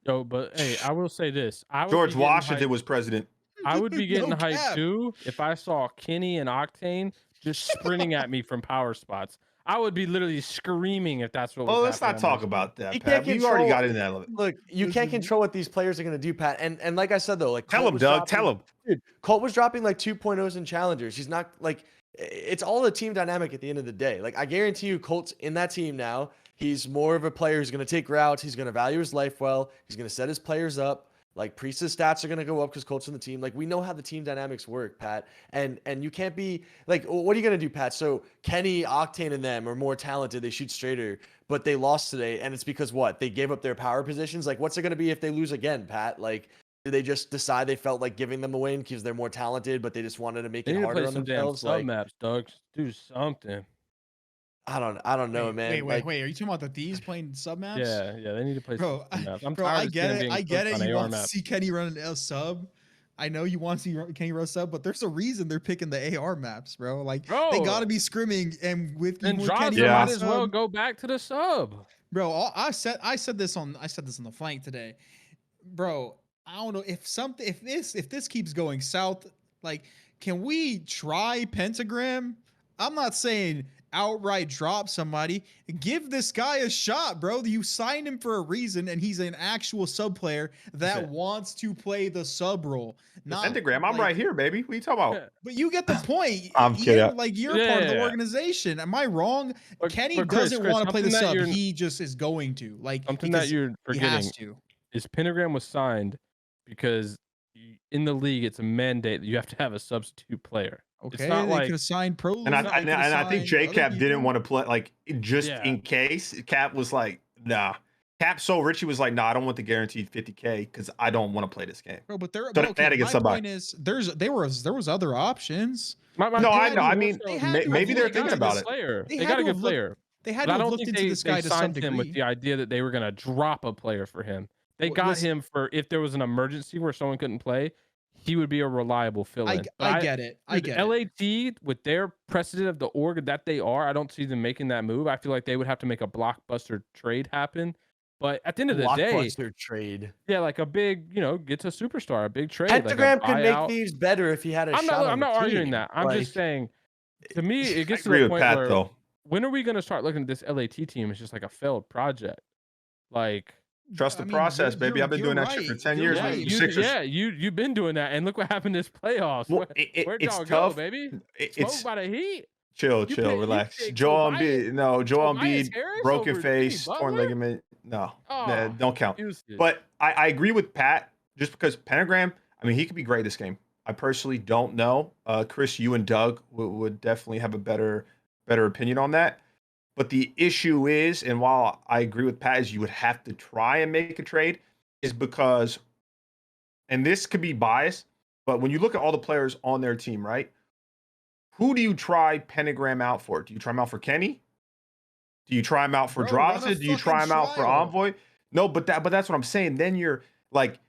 Yo, but hey, I will say this. George Washington was president. I would be getting No hyped cap. too if I saw Kenny and Octane just sprinting at me from power spots. I would be literally screaming if that's what was Oh, let's not happening on talk my about that, You Pat. can't You already control- got into that a little bit. Look, you can't control what these players are going to do, Pat. And like I said, though, like Tell Colt him, was Doug. dropping- Tell him. Dude, Colt was dropping like 2.0s in challengers. He's not like, it's all a team dynamic at the end of the day. Like, I guarantee you, Colt's in that team now. He's more of a player who's going to take routes. He's going to value his life well. He's going to set his players up. Like, Priestah's stats are going to go up because Colt's in the team. Like, we know how the team dynamics work, Pat. And you can't be like, what are you going to do, Pat? So Kenny, Octane, and them are more talented. They shoot straighter, but they lost today. And it's because what? They gave up their power positions. Like, what's it going to be if they lose again, Pat? Like, did they just decide they felt like giving them a win because they're more talented, but they just wanted to make They it need to harder play on some damn themselves? sub maps, Doug. Do something. I don't know, man. Wait. Are you talking about the Thieves playing sub maps? Yeah, they need to play Bro, some maps. I'm bro, tired I of get seeing it. being I get cooked it. on You AR want to maps. see Kenny run an sub. I know you want to see Kenny run sub, but there's a reason they're picking the AR maps, bro. Like they Bro, gotta be scrimming, and with and even with Kenny Draza running might the as well sub, go back to the sub. bro. I said this on the flank today, bro. I don't know if this keeps going south. Like, can we try Pentagram? I'm not saying outright drop somebody. Give this guy a shot, bro. You signed him for a reason, and he's an actual sub player that wants to play the sub role. Not Pentagram, I'm like, right here, baby. What are you talking about? but you get the point. I'm kidding. You're part of the Yeah. organization. Am I wrong? Kenny But Chris, doesn't want to play the something that sub. you're- He just is going to. Like, Something that because you're he forgetting has to. is Pentagram was signed because in the league it's a mandate that you have to have a substitute player. Okay, It's not they like could have signed Pro. And I think JCap didn't want to play, like, just Yeah. in case. Cap was like, nah. Cap so rich, he was like, nah, I don't want the guaranteed 50K because I don't want to play this game. Bro, but there. So But they had to okay, get my somebody. point is, there was other options. No, I know. I also- mean, They had to maybe have they're looked thinking into about this it. player. They They had got a to good have looked- player. They had But to I have don't looked think into this guy they to some signed him with degree. the idea that they were going to drop a player for him. They Well, got listen- him for if there was an emergency where someone couldn't play, he would be a reliable fill-in. I get it. I Dude, get it. LAT, with their precedent of the org that they are, I don't see them making that move. I feel like they would have to make a blockbuster trade happen. But at the end of the day, Blockbuster trade. yeah, like a big, gets a superstar, a big trade. like a Pentagram could make buyout. Thieves better if he had a I'm shot not. on I'm the not arguing team. that. I'm just Like, saying. To me, it I gets to agree the with point Pat, where though. when are we going to start looking at this LAT team as just like a failed project? Like, Trust the I mean, process, baby. you're- I've been you're doing that shit for right. 10 You're years. yeah, with right. the Sixers. you've been doing that, and look what happened this playoffs. Well, Where'd it's y'all tough. go, baby? It's Smoked by the Heat. chill, You relax. picked Joel Tobias- Embiid, no, Joel Tobias Embiid, Harris broken over Jimmy face, torn Butler? ligament. No, Oh, don't count. excuses. But I agree with Pat just because Pentagram, I mean, he could be great this game. I personally don't know. Chris, you and Doug would definitely have a better opinion on that. But the issue is, and while I agree with Pat, is you would have to try and make a trade, is because, and this could be biased, but when you look at all the players on their team, right? Who do you try Pentagram out for? Do you try him out for Kenny? Do you try him out for Bro, run a Draza? Do you try fucking him out for trial. Envoy? No, but that's what I'm saying. Then you're like,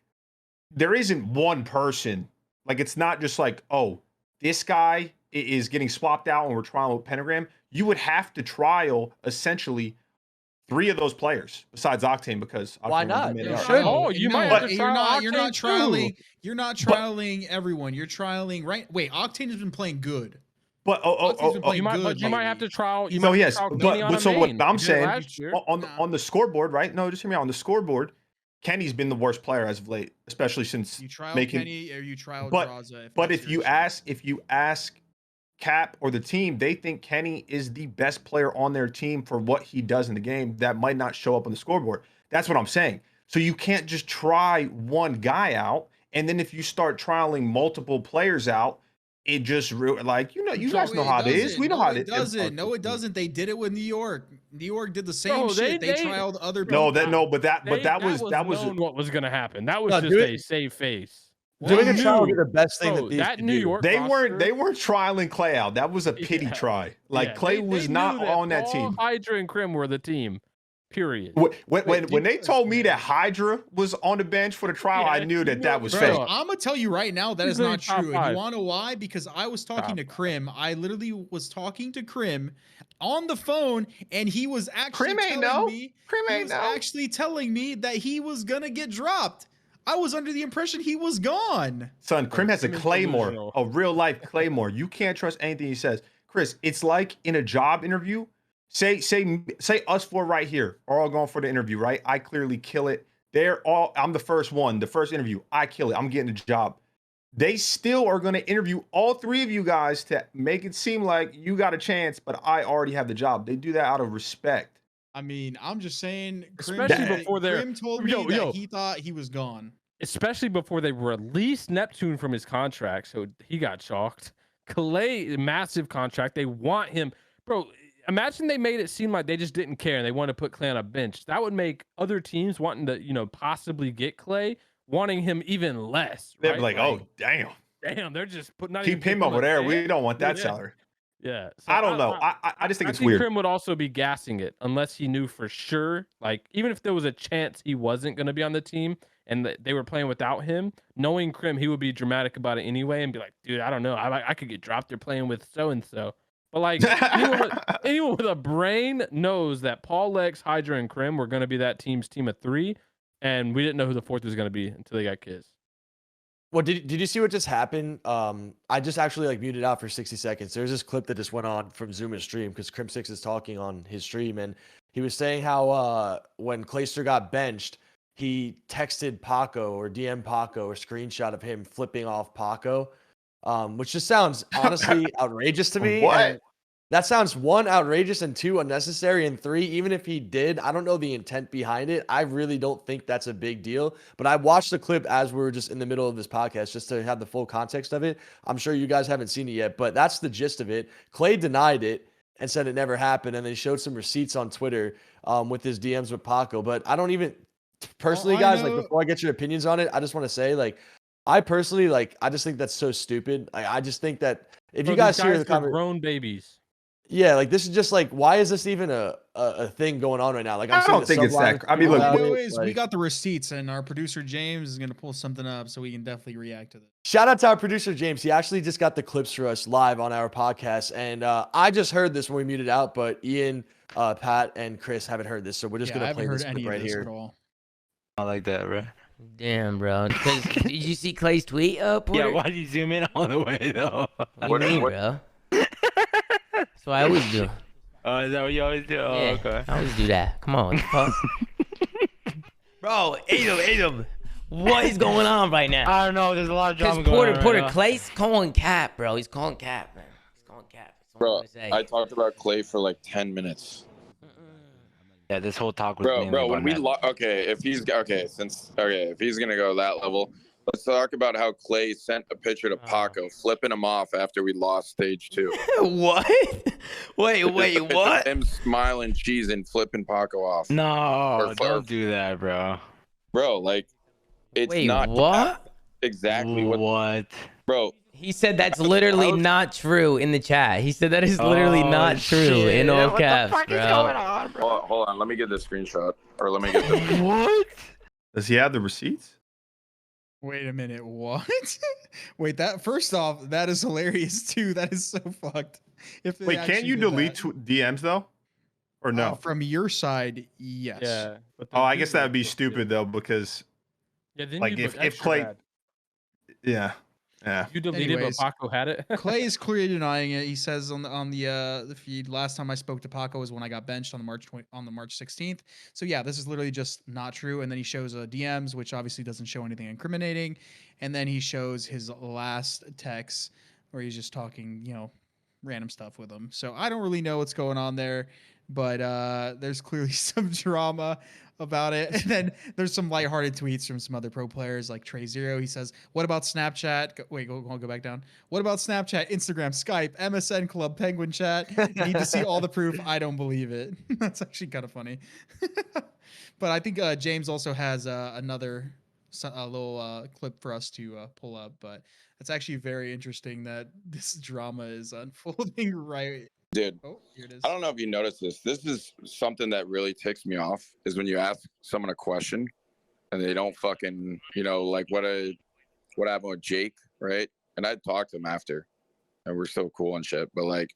there isn't one person. Like, it's not just like, oh, this guy is getting swapped out and we're trying with Pentagram. You would have to trial essentially 3 of those players besides Octane because Why Octane not? wasn't made You out. should. Oh, you might have to you're trial not. You're Octane not too. trialing. You're not trialing everyone. You're trialing right. Wait, Octane has been playing good. But Octane's been playing You might, good but you might have lately. to trial. You So might yes, have to trial Kenny on but a so what main. I'm You did it saying last year. on the scoreboard, right? No, just hear me out. On the scoreboard, Kenny's been the worst player as of late, especially since You trial making. Kenny or you trial But- Draza. But that's if your you issue. ask Cap or the team, they think Kenny is the best player on their team for what he does in the game. That might not show up on the scoreboard. That's what I'm saying. So you can't just try one guy out, and then if you start trialing multiple players out, it just you guys know how it is. We know how it is. No, it doesn't. They did it with New York. New York did the same Bro, shit. They they- trialed other No, people. that was known what was going to happen. That was No, just doing- a save face. Doing a They trial would be knew. the best thing Bro, that Thieves that could New do. York They roster- weren't trialing Clay out. That was a pity Yeah. try. Like Yeah, Clay they was knew not that on that Paul, team. Hydra and Crim were the team. Period. When they told me that Hydra was on the bench for the trial, I Yeah, knew that was bro. fake. I'm gonna tell you right now that is Easily not top true. And five. you wanna know why? Because I was talking to Top Crim. I literally was talking to Crim on the phone, and he was actually Crim ain't telling know. me Crim he ain't was know. actually telling me that he was gonna get dropped. I was under the impression he was gone. Son, Crim has a Crim is claymore, delusional. a real life claymore. You can't trust anything he says. Chris, it's like in a job interview. Say us 4 right here are all going for the interview, right? I clearly kill it. I'm the first one, the first interview. I kill it. I'm getting the job. They still are going to interview all 3 of you guys to make it seem like you got a chance, but I already have the job. They do that out of respect. I mean, I'm just saying, Especially before they're- Crim told me that he thought he was gone. Especially before they released Neptune from his contract, so he got chalked. Clay, massive contract. They want him, bro. Imagine they made it seem like they just didn't care and they want to put Clay on a bench. That would make other teams wanting to, possibly get Clay, wanting him even less. They'd right? be like, oh, damn. They're just putting. Keep him over there. We don't want that Yeah. salary. Yeah. So I don't know. I just think it's weird. Crim would also be gassing it unless he knew for sure. Like, even if there was a chance he wasn't going to be on the team and they were playing without him, knowing Crim, he would be dramatic about it anyway and be like, dude, I don't know. I could get dropped. They're playing with so-and-so. But like anyone with a brain knows that Paul, Lex, Hydra, and Crim were going to be that team's team of 3. And we didn't know who the 4th was going to be until they got Kiz. Well, did you see what just happened? I just actually like muted out for 60 seconds. There's this clip that just went on from Zoomer's stream because Crimsix is talking on his stream, and he was saying how when Clayster got benched, he texted Paco or DM Paco or screenshot of him flipping off Paco, which just sounds honestly outrageous to me. What? And that sounds 1, outrageous, and 2, unnecessary, and 3, even if he did, I don't know the intent behind it. I really don't think that's a big deal. But I watched the clip as we were just in the middle of this podcast just to have the full context of it. I'm sure you guys haven't seen it yet, but that's the gist of it. Clay denied it and said it never happened, and they showed some receipts on Twitter with his DMs with Paco. But I don't even personally, guys, like before I get your opinions on it, I just want to say, like, I personally, like, I just think that's so stupid. I just think that if you guys hear the grown babies. Yeah, like this is just like, why is this even a thing going on right now? Like, I don't think it's that. I mean, look, we got the receipts, and our producer James is gonna pull something up, so we can definitely react to this. Shout out to our producer James. He actually just got the clips for us live on our podcast, and I just heard this when we muted out, but Ian, Pat, and Chris haven't heard this, so we're just gonna play this clip right here. I like that, bro. Damn, bro. Did you see Clay's tweet? Yeah, why did you zoom in all the way though? What do you mean, bro? That's what I always do. Oh, is that what you always do? Oh, yeah, okay. I always do that. Come on. Bro, Adam. What is going on right now? I don't know. There's a lot of drama going on. Porter Clay's calling cap, bro. He's calling cap, man. He's calling cap. Bro, I talked about Clay for like 10 minutes. Yeah, this whole talk was bro. When we if he's gonna go that level, let's talk about how Clay sent a picture to Paco, flipping him off after we lost stage 2. What? Wait, what? Him smiling, cheesing, flipping Paco off. No, don't do that, bro. Bro, like, it's not what? Exactly what? Bro. He said that's literally not true in the chat. He said that is literally not true in all caps, bro. What the fuck is going on, bro? Hold on, let me get the screenshot, or let me get the. What? Does he have the receipts? Wait a minute, what? Wait, that first off, that is hilarious too. That is so fucked. Wait, can't you delete DMs though, or no? From your side, yes. Yeah. Oh, I guess that would be stupid though, because then like if Clay, yeah. You deleted, but Paco had it. Clay is clearly denying it. He says on the feed, last time I spoke to Paco was when I got benched on the March 16th. So yeah, this is literally just not true. And then he shows DMs, which obviously doesn't show anything incriminating. And then he shows his last text where he's just talking, random stuff with him. So I don't really know what's going on there, but there's clearly some drama about it. And then there's some lighthearted tweets from some other pro players like Trey Zero. He says, what about Snapchat? Go back down. What about Snapchat, Instagram, Skype, MSN Club, Penguin Chat? Need to see all the proof. I don't believe it. That's actually kind of funny. But I think James also has another little clip for us to pull up. But it's actually very interesting that this drama is unfolding right. Dude, here it is. I don't know if you noticed this. This is something that really ticks me off, is when you ask someone a question and they don't fucking, like what happened with Jake, right? And I talked to him after, and we're so cool and shit. But like,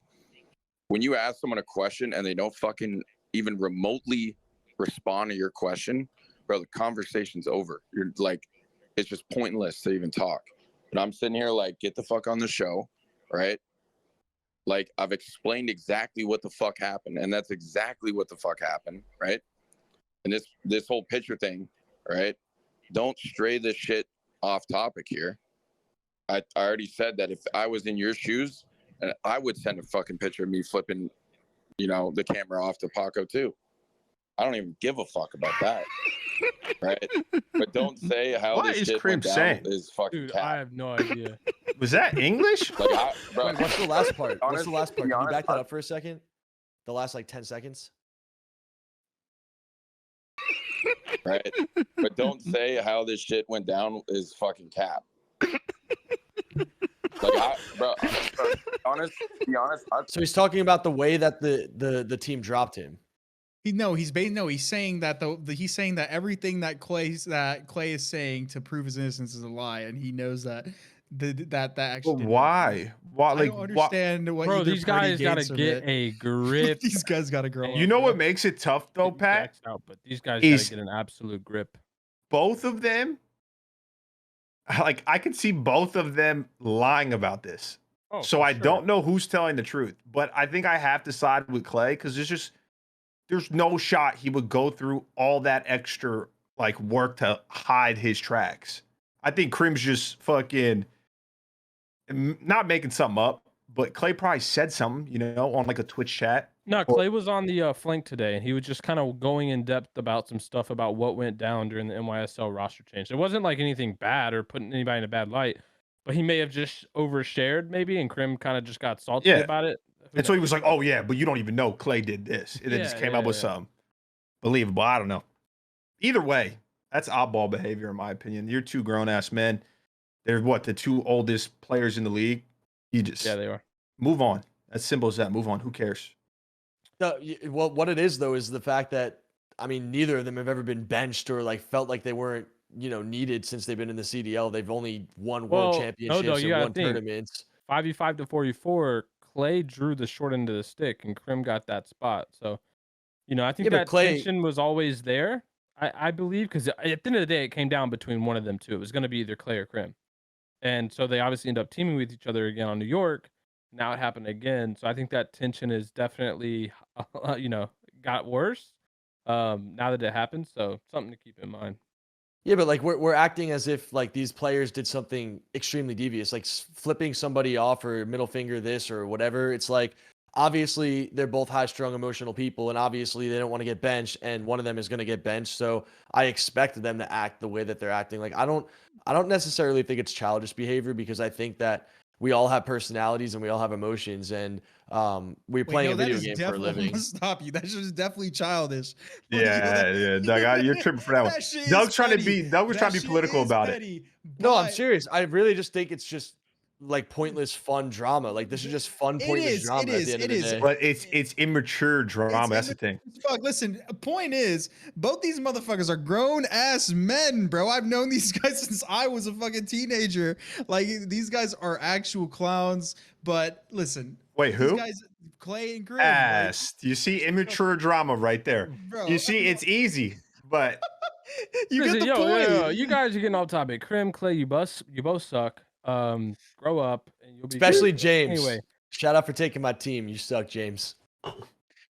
when you ask someone a question and they don't fucking even remotely respond to your question, bro, the conversation's over. You're like, it's just pointless to even talk. And I'm sitting here like, get the fuck on the show, right? Like, I've explained exactly what the fuck happened, and that's exactly what the fuck happened, right? And this whole picture thing, right? Don't stray this shit off topic here. I already said that if I was in your shoes, I would send a fucking picture of me flipping, the camera off to Paco too. I don't even give a fuck about that, right? But don't say how what this is shit Crim went down saying? is fucking Dude, cap. I have no idea. Was that English? Like, bro, Wait, what's the last part? What's the last part? Can you honest, back that up for a second? The last like 10 seconds. right? But don't say how this shit went down is fucking cap. Like, bro, be honest. So he's talking about the way that the team dropped him. He's saying that he's saying that everything that Clay is saying to prove his innocence is a lie, and he knows that that actually. But didn't why? happen. Why? I Like, don't understand what. Bro, either these party guys gotta gains from get it. a grip. These guys gotta grow up. You know bro. what makes it tough though, Getting Pat? jacked out, but these guys is- gotta get an absolute grip. Both of them, like, I could see both of them lying about this. Oh, So for I sure. don't know who's telling the truth, but I think I have to side with Clay because there's no shot he would go through all that extra like work to hide his tracks. I think Crim's just fucking not making something up, but Clay probably said something, you know, on like a Twitch chat. No, Clay was on the flank today, and he was just kind of going in depth about some stuff about what went down during the NYSL roster change. It wasn't like anything bad or putting anybody in a bad light, but he may have just overshared maybe, and Crim kind of just got salty Yeah. about it. Who And so he knows? was like, "Oh yeah, but you don't even know Clay did this," and then just came up with something believable. I don't know. Either way, that's oddball behavior in my opinion. You're two grown ass men. They're what, the two oldest players in the league. You just Yeah, they are. move on. As simple as that. Move on. Who cares? Well, what it is though is the fact that I mean neither of them have ever been benched or like felt like they weren't needed since they've been in the CDL. They've only won world Well, championships you and gotta won think. tournaments. 5v5 to 4v4, Clay drew the short end of the stick, and Crim got that spot. So, I think Yeah, but that Clay- tension was always there. I believe because at the end of the day, it came down between one of them two. It was going to be either Clay or Crim, and so they obviously end up teaming with each other again on New York. Now it happened again, so I think that tension is definitely, got worse now that it happened. So something to keep in mind. Yeah, but like we're acting as if like these players did something extremely devious, like flipping somebody off or middle finger this or whatever. It's like obviously they're both high-strung emotional people, and obviously they don't want to get benched, and one of them is going to get benched. So I expect them to act the way that they're acting. Like I don't necessarily think it's childish behavior because I think that we all have personalities and we all have emotions, and we're playing a video game for a living. I'm gonna stop you. That's just definitely childish. Like, Yeah, Doug. You're tripping for that one. shit Doug's is trying to petty. be political about it. No, I'm but serious. I really just think it's just like pointless fun drama. Like this is just fun pointless drama at the end of the day. But it's immature drama. That's the thing. Fuck, listen, point is, both these motherfuckers are grown ass men, bro. I've known these guys since I was a fucking teenager. Like, these guys are actual clowns. But listen, Wait, these who? guys, Clay and Grim. Ass. You see immature drama right there. Bro, You see, it's easy, but you Listen, get the point. yo, you guys are getting off topic. Crim, Clay, you both suck. Grow up, and you'll be Especially good. James. Anyway, Shout out for taking my team. You suck, James.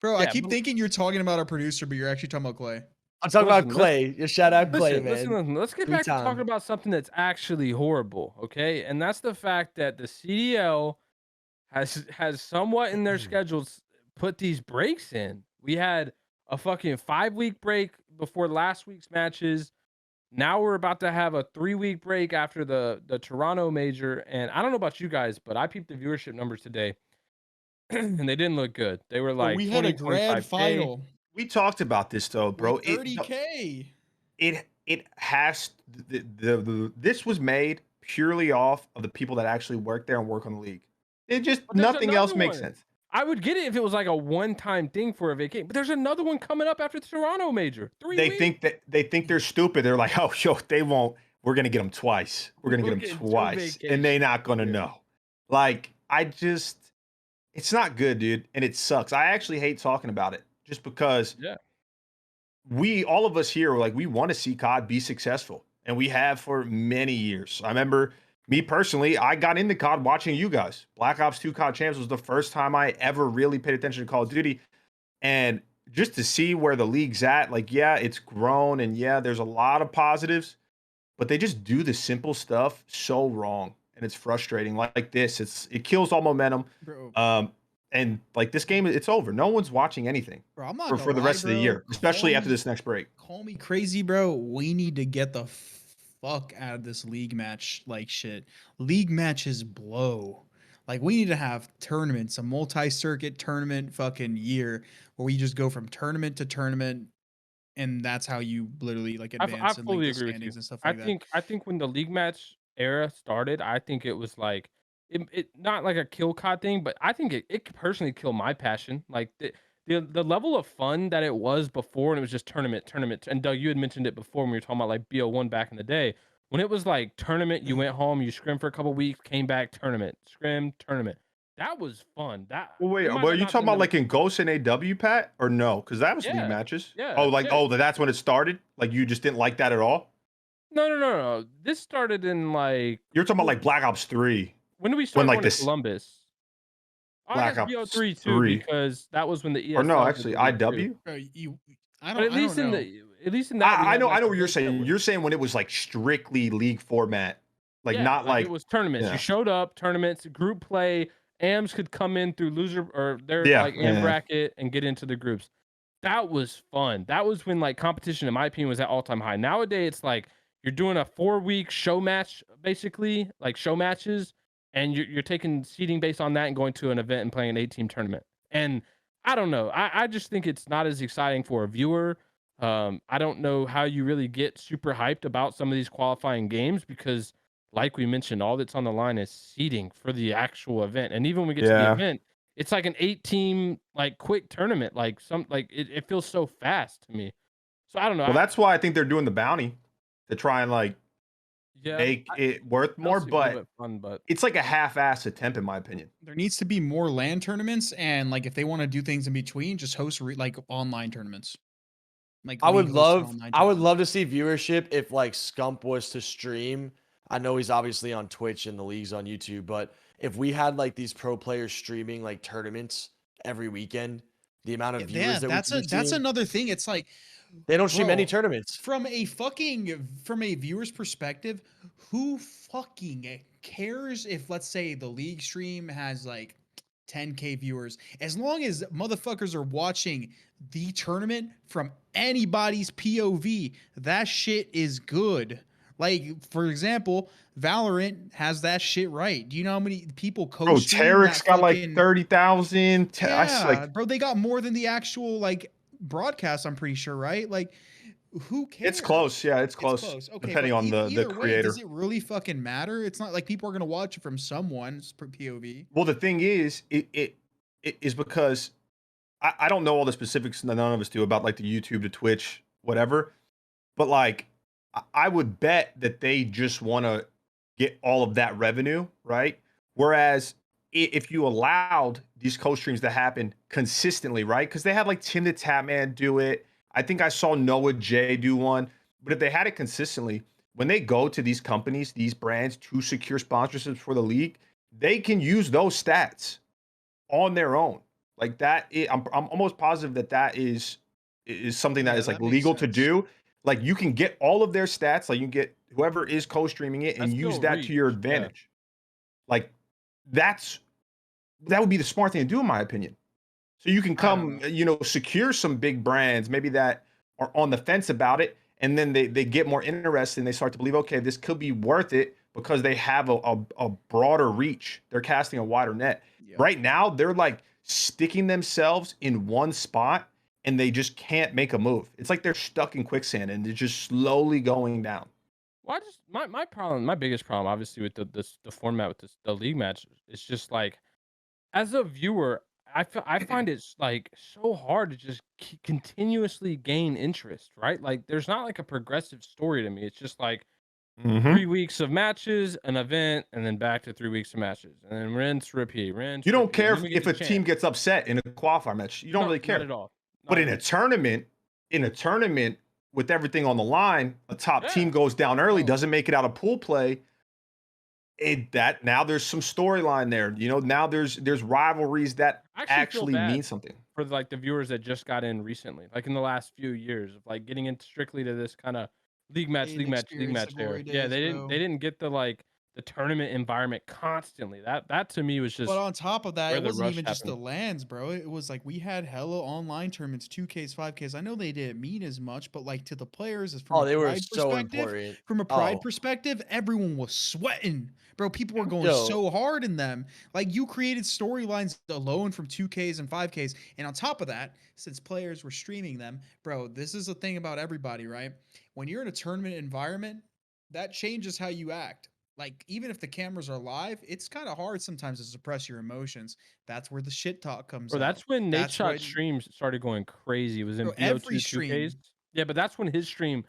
Bro, I Yeah, keep but- thinking you're talking about our producer, but you're actually talking about Clay. I'm talking Listen, about Clay. Just shout out Clay, listen, man. let's get 3 back to time. talking about something that's actually horrible, okay? And that's the fact that the CDL has somewhat in their schedules put these breaks in. We had a fucking 5-week break before last week's matches. Now we're about to have a 3-week break after the Toronto major. And I don't know about you guys, but I peeped the viewership numbers today, and they didn't look good. They were like we had a 20, grand 25K. final. we talked about this though, bro. With 30K. It has this was made purely off of the people that actually work there and work on the league. It just But there's nothing else another makes one. sense. I would get it if it was like a one-time thing for a vacation, but there's another one coming up after the Toronto major. 3 They weeks. think they're stupid. They're like, oh, yo, they won't. We're gonna get them twice. We're gonna We're get getting them 2 twice, and they're not gonna vacations. know. Like, it's not good, dude, and it sucks. I actually hate talking about it just because Yeah. all of us here, like, we want to see COD be successful, and we have for many years. I remember me personally, I got into COD watching you guys. Black Ops 2 COD Champs was the first time I ever really paid attention to Call of Duty, and just to see where the league's at, like, yeah, it's grown, and yeah, there's a lot of positives, but they just do the simple stuff so wrong, and it's frustrating. Like this, it kills all momentum. Bro, And like this game, it's over. No one's watching anything bro, I'm not for gonna the lie, rest of the bro. year, especially Call after me- this next break. Call me crazy, bro. We need to get the fuck out of this league match like shit. League matches blow. Like, we need to have tournaments, a multi-circuit tournament fucking year where we just go from tournament to tournament, and that's how you literally like I advance in like fully the agree with you. standings and stuff like that. I think when the league match era started, I think it was like it not like a kill COD thing, but I think it could personally kill my passion. Like the level of fun that it was before, and it was just tournament. And Doug, you had mentioned it before when we were talking about like BO1 back in the day. When it was like tournament, you went home, you scrimmed for a couple weeks, came back, tournament, scrim, tournament. That was fun. That Well, wait, it might were have you not talking been about like in Ghost and AW, Pat, or no? Because that was league yeah, matches. yeah, Oh, like yeah. that's when it started. Like you just didn't like that at all. No. This started in like You're talking about like Black Ops 3, when did we when start like going to this Columbus? I Black guess Ops BO3 too, 3, because that was when the or no, ESL did actually the league too. IW. Bro, I But don't know. at least in that we I had know, like I know a what you're real set saying. with You're saying when it was like strictly league format, like yeah, not like it like was tournaments. You yeah, showed up, tournaments, group play. AMs could come in through loser or their yeah, like AM yeah. bracket and get into the groups. That was fun. That was when like competition, in my opinion, was at all-time high. Nowadays, it's like you're doing a 4-week show match, basically, like show matches, and you're taking seeding based on that and going to an event and playing an 8-team tournament. And I don't know. I just think it's not as exciting for a viewer. I don't know how you really get super hyped about some of these qualifying games because like we mentioned, all that's on the line is seeding for the actual event. And even when we get to the Yeah. event, it's like an 8-team like quick tournament. Like it feels so fast to me. So I don't know. Well, that's why I think they're doing the bounty to try and like Yeah, make it worth more, feels a little but bit fun, but it's like a half-ass attempt in my opinion. There needs to be more LAN tournaments, and like if they want to do things in between, just host like online tournaments. Like I would League hosts love online I would tournaments. love to see viewership if like Scump was to stream. I know he's obviously on Twitch and the league's on YouTube, but if we had like these pro players streaming like tournaments every weekend, the amount of Yeah, viewers that we could be that's seeing, another thing. It's like, they don't stream any bro, tournaments. from a viewer's perspective, who fucking cares if, let's say, the league stream has like 10K viewers, as long as motherfuckers are watching the tournament from anybody's POV, that shit is good. Like, for example, Valorant has that shit right. Do you know how many people Bro, co-stream Tarek's that got like fucking 30,000. yeah, bro, they got more than the actual like broadcast, I'm pretty sure, right? Like, who cares? It's close. Yeah, it's It's close. close. Okay, Depending but on the either way, does creator. it really fucking matter? It's not like people are gonna watch it from someone's POV. Well, the thing is, it is because I don't know all the specifics. None of us do about like the YouTube to Twitch, whatever. But like, I would bet that they just want to get all of that revenue, right? Whereas if you allowed these co-streams to happen consistently, right? Because they had like Tim the Tapman do it. I think I saw Noah J do one. But if they had it consistently, when they go to these companies, these brands to secure sponsorships for the league, they can use those stats on their own. Like that, I'm almost positive that that is something that Yeah, is like that makes legal to sense. do. Like you can get all of their stats, like you can get whoever is co-streaming it and That's use still that to your reach, yeah. advantage. Like that would be the smart thing to do, in my opinion. So you can I don't come, secure some big brands, maybe that are on the fence about it, and then they get more interested and they start to believe, okay, this could be worth it because they have a broader reach. They're casting a wider net. Yep. Right now, they're like sticking themselves in one spot and they just can't make a move. It's like they're stuck in quicksand and they're just slowly going down. Well, I just my biggest problem, obviously, with the format with the league match, is just like as a viewer, I find it's like so hard to just continuously gain interest, right? Like there's not like a progressive story to me. It's just like 3 weeks of matches, an event, and then back to 3 weeks of matches, and then rinse, repeat, rinse. You don't repeat, care and then we get if to a team champ. gets upset in a qualifier match. You don't No, really care. not at all. But Not in at a all. tournament with everything on the line, a top Yeah. team goes down early, Oh. doesn't make it out of pool play. Now there's some storyline there. Now there's rivalries that I actually feel actually bad mean something. for like the viewers that just got in recently, like in the last few years of like getting into strictly to this kind of league match They didn't experience the era. glory Yeah, days, bro. they didn't get the tournament environment constantly. That to me was just But on top of that, where it the wasn't rush even just the happened. lands, bro. It was like we had hella online tournaments, 2Ks, 5Ks. I know they didn't mean as much, but like to the players, as from Oh, a they were pride so perspective, important. from a pride Oh, perspective, everyone was sweating, bro. People were going yo, so hard in them. Like you created storylines alone from 2Ks and 5Ks, and on top of that, since players were streaming them, bro, this is the thing about everybody, right? When you're in a tournament environment, that changes how you act. like even if the cameras are live, it's kind of hard sometimes to suppress your emotions. That's where the shit talk comes Bro, out. that's when Nate That's Shot when streams started going crazy. It was in bro, every BO2 2Ks. stream, Yeah, but that's when his stream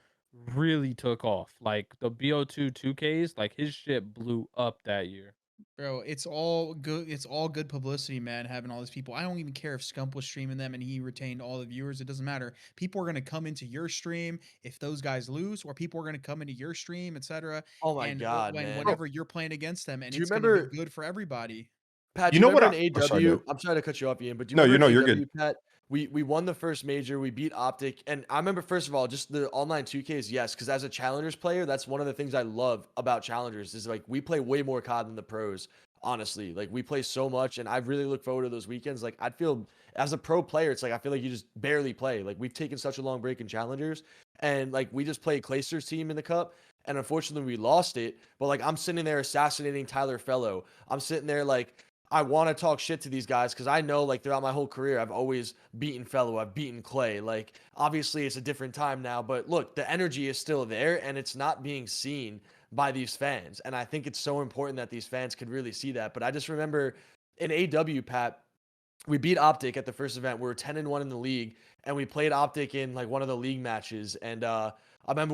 really took off. Like the BO2 2Ks, like his shit blew up that year. bro, it's all good. It's all good publicity, man. Having all these people. I don't even care if Scump was streaming them and he retained all the viewers. It doesn't matter. People are gonna come into your stream if those guys lose, or people are gonna come into your stream, etc. Oh my And God, when man. whenever you're playing against them, and Do you it's gonna be remember good for everybody. Pat, do You you know what? remember in Oh, sorry, AW? dude. I'm sorry to cut you off, Ian, but do you No, remember you're in AW, good. Pat? We won the first major. We beat OpTic, and I remember first of all, just the online 2Ks. Yes, because as a challengers player, that's one of the things I love about challengers is like we play way more COD than the pros. Honestly, like we play so much, and I really look forward to those weekends. Like I'd feel as a pro player, it's like I feel like you just barely play. Like we've taken such a long break in challengers, and like we just played Clayster's team in the cup. And unfortunately, we lost it. But like, I'm sitting there assassinating Tyler Fellow. I'm sitting there like, I want to talk shit to these guys because I know like throughout my whole career I've always beaten Fellow, I've beaten Clay. Like obviously it's a different time now, but look, the energy is still there and it's not being seen by these fans. And I think it's so important that these fans could really see that. But I just remember in AW, Pat, we beat OpTic at the first event. We were 10-1 in the league, and we played OpTic in like one of the league matches. And I remember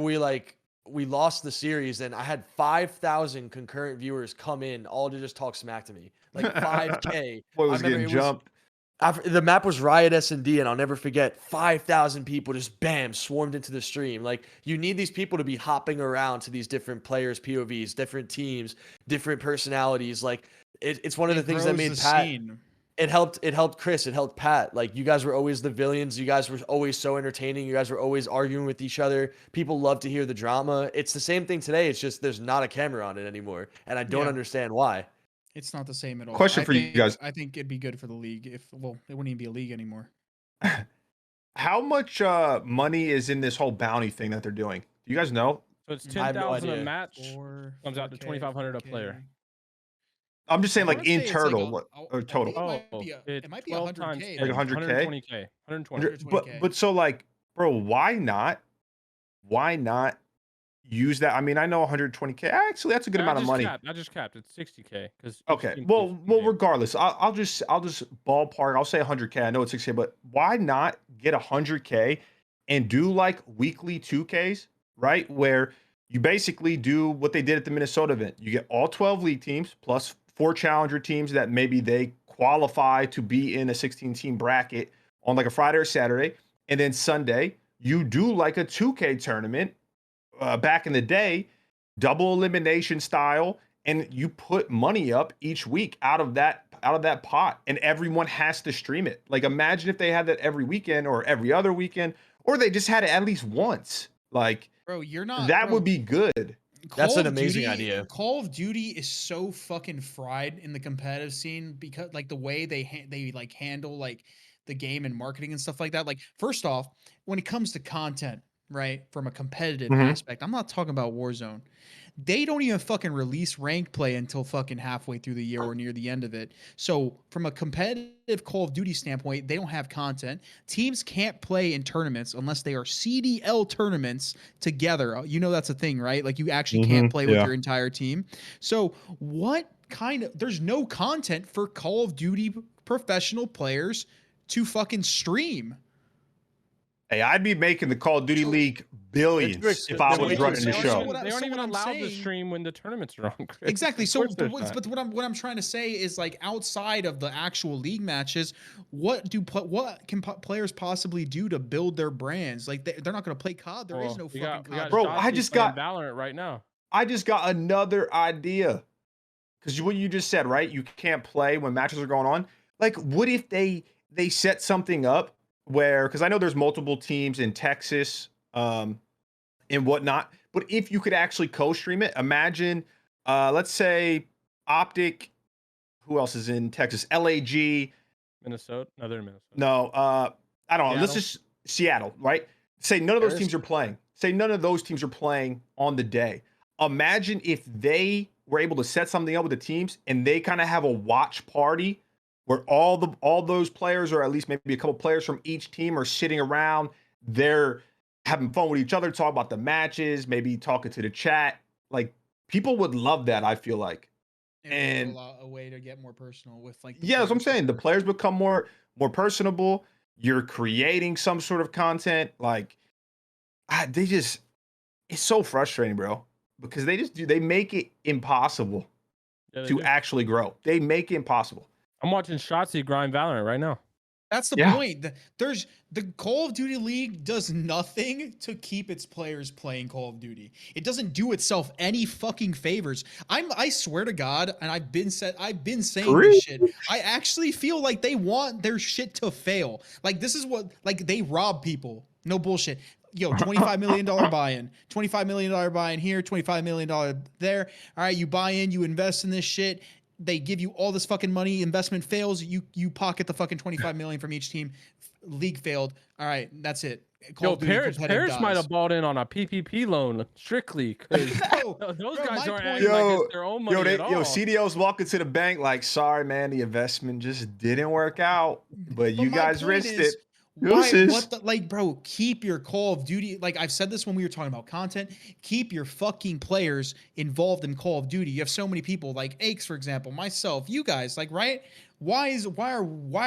we lost the series, and I had 5,000 concurrent viewers come in all to just talk smack to me, like 5K. Boy I was remember getting jumped. the map was Riot S&D, and I'll never forget 5,000 people just bam swarmed into the stream. Like you need these people to be hopping around to these different players, POVs, different teams, different personalities. Like it's one of the things that grows made the Pat. scene. It helped Chris, it helped Pat. Like you guys were always the villains. You guys were always so entertaining. You guys were always arguing with each other. People love to hear the drama. It's the same thing today. It's just there's not a camera on it anymore, and I don't Yeah. understand why. It's not the same at all. Question for you guys. I think it'd be good for the league if, well, it wouldn't even be a league anymore. How much money is in this whole bounty thing that they're doing? Do you guys know? So it's I have no 10,000 a idea. match. Comes out to 2,500 a player. I'm just saying, I like wanna say in it's like total, a- what I- or I total? think Oh, it might be 12 times 100K. 10, Like 100K? 120K. 120. But 120K. so like, bro, why not? Why not use that? I mean, I know 120K. Actually, that's a good amount of money. I just capped. It's 60K because Okay. Well, regardless, I'll just ballpark. I'll say 100K. I know it's 6K, but why not get 100K and do like weekly 2Ks, right? Where you basically do what they did at the Minnesota event. You get all 12 league teams plus 4 challenger teams that maybe they qualify to be in a 16-team bracket on like a Friday or Saturday, and then Sunday you do like a 2K tournament. Back in the day, double elimination style, and you put money up each week out of that pot, and everyone has to stream it. Like imagine if they had that every weekend or every other weekend, or they just had it at least once. Like, bro, you're not. that bro, would be good. That's Call an of amazing Duty- idea. Call of Duty is so fucking fried in the competitive scene because like the way they like handle like the game and marketing and stuff like that. Like first off, when it comes to content, right, from a competitive Mhm. aspect, I'm not talking about Warzone. They don't even fucking release ranked play until fucking halfway through the year or near the end of it. So from a competitive Call of Duty standpoint, they don't have content. Teams can't play in tournaments unless they are CDL tournaments together. You know that's a thing, right? Like you actually can't play with yeah. your entire team. So what kind of there's no content for Call of Duty professional players to fucking stream. Hey, I'd be making the Call of Duty League billions if I they're was way too running the expensive. show. what I- They aren't so even what I'm allowed to saying- stream when the tournaments are on. Chris. Exactly. Of So, course there's not. but what I'm trying to say is like outside of the actual league matches, what can players possibly do to build their brands? Like they're not going to play COD. There is Well, no we fucking got, we COD. got Bro, Shotzi I just playing got- Valorant right now. I just got another idea. Because what you just said, right? You can't play when matches are going on. Like, what if they set something up where, because I know there's multiple teams in Texas and whatnot, but if you could actually co-stream it, imagine, let's say OpTic, who else is in Texas? LAG. Minnesota? No, they're in Minnesota. No, I don't know. Let's Seattle? just Seattle, right? Say none of those Paris? teams are playing. Say none of those teams are playing on the day. Imagine if they were able to set something up with the teams and they kind of have a watch party where all those players, or at least maybe a couple players from each team, are sitting around. They're having fun with each other, talking about the matches, maybe talking to the chat. Like people would love that, I feel like. It would And go a way to get more personal with like. The yeah, that's what I'm players. saying. The players become more personable. You're creating some sort of content. Like they just, it's so frustrating, bro. Because they make it impossible Yeah, they to do. actually grow. They make it impossible. I'm watching Shotzi grind Valorant right now. That's the Yeah. point. There's the Call of Duty League does nothing to keep its players playing Call of Duty. It doesn't do itself any fucking favors. I swear to God, and I've been saying this shit. I actually feel like they want their shit to fail. Like this is what like they rob people. No bullshit. Yo, $25 million buy-in, $25 million buy-in here, $25 million there. All right, you buy in, you invest in this shit. They give you all this fucking money. Investment fails. You pocket the fucking 25 million from each team. League failed. All right, that's it. Call Yo, of Duty Paris competitive might dies. have bought in on a PPP loan strictly because Bro, those bro, guys my aren't point acting is- like it's their own money at all. CDL's walking to the bank like, sorry, man, the investment just didn't work out, but you my guys point risked is, it. Why, Deuces. what the, like, bro, keep your Call of Duty. Like I've said this when we were talking about content, keep your fucking players involved in Call of Duty. You have so many people like ACHES, for example, myself, you guys, like, right? Why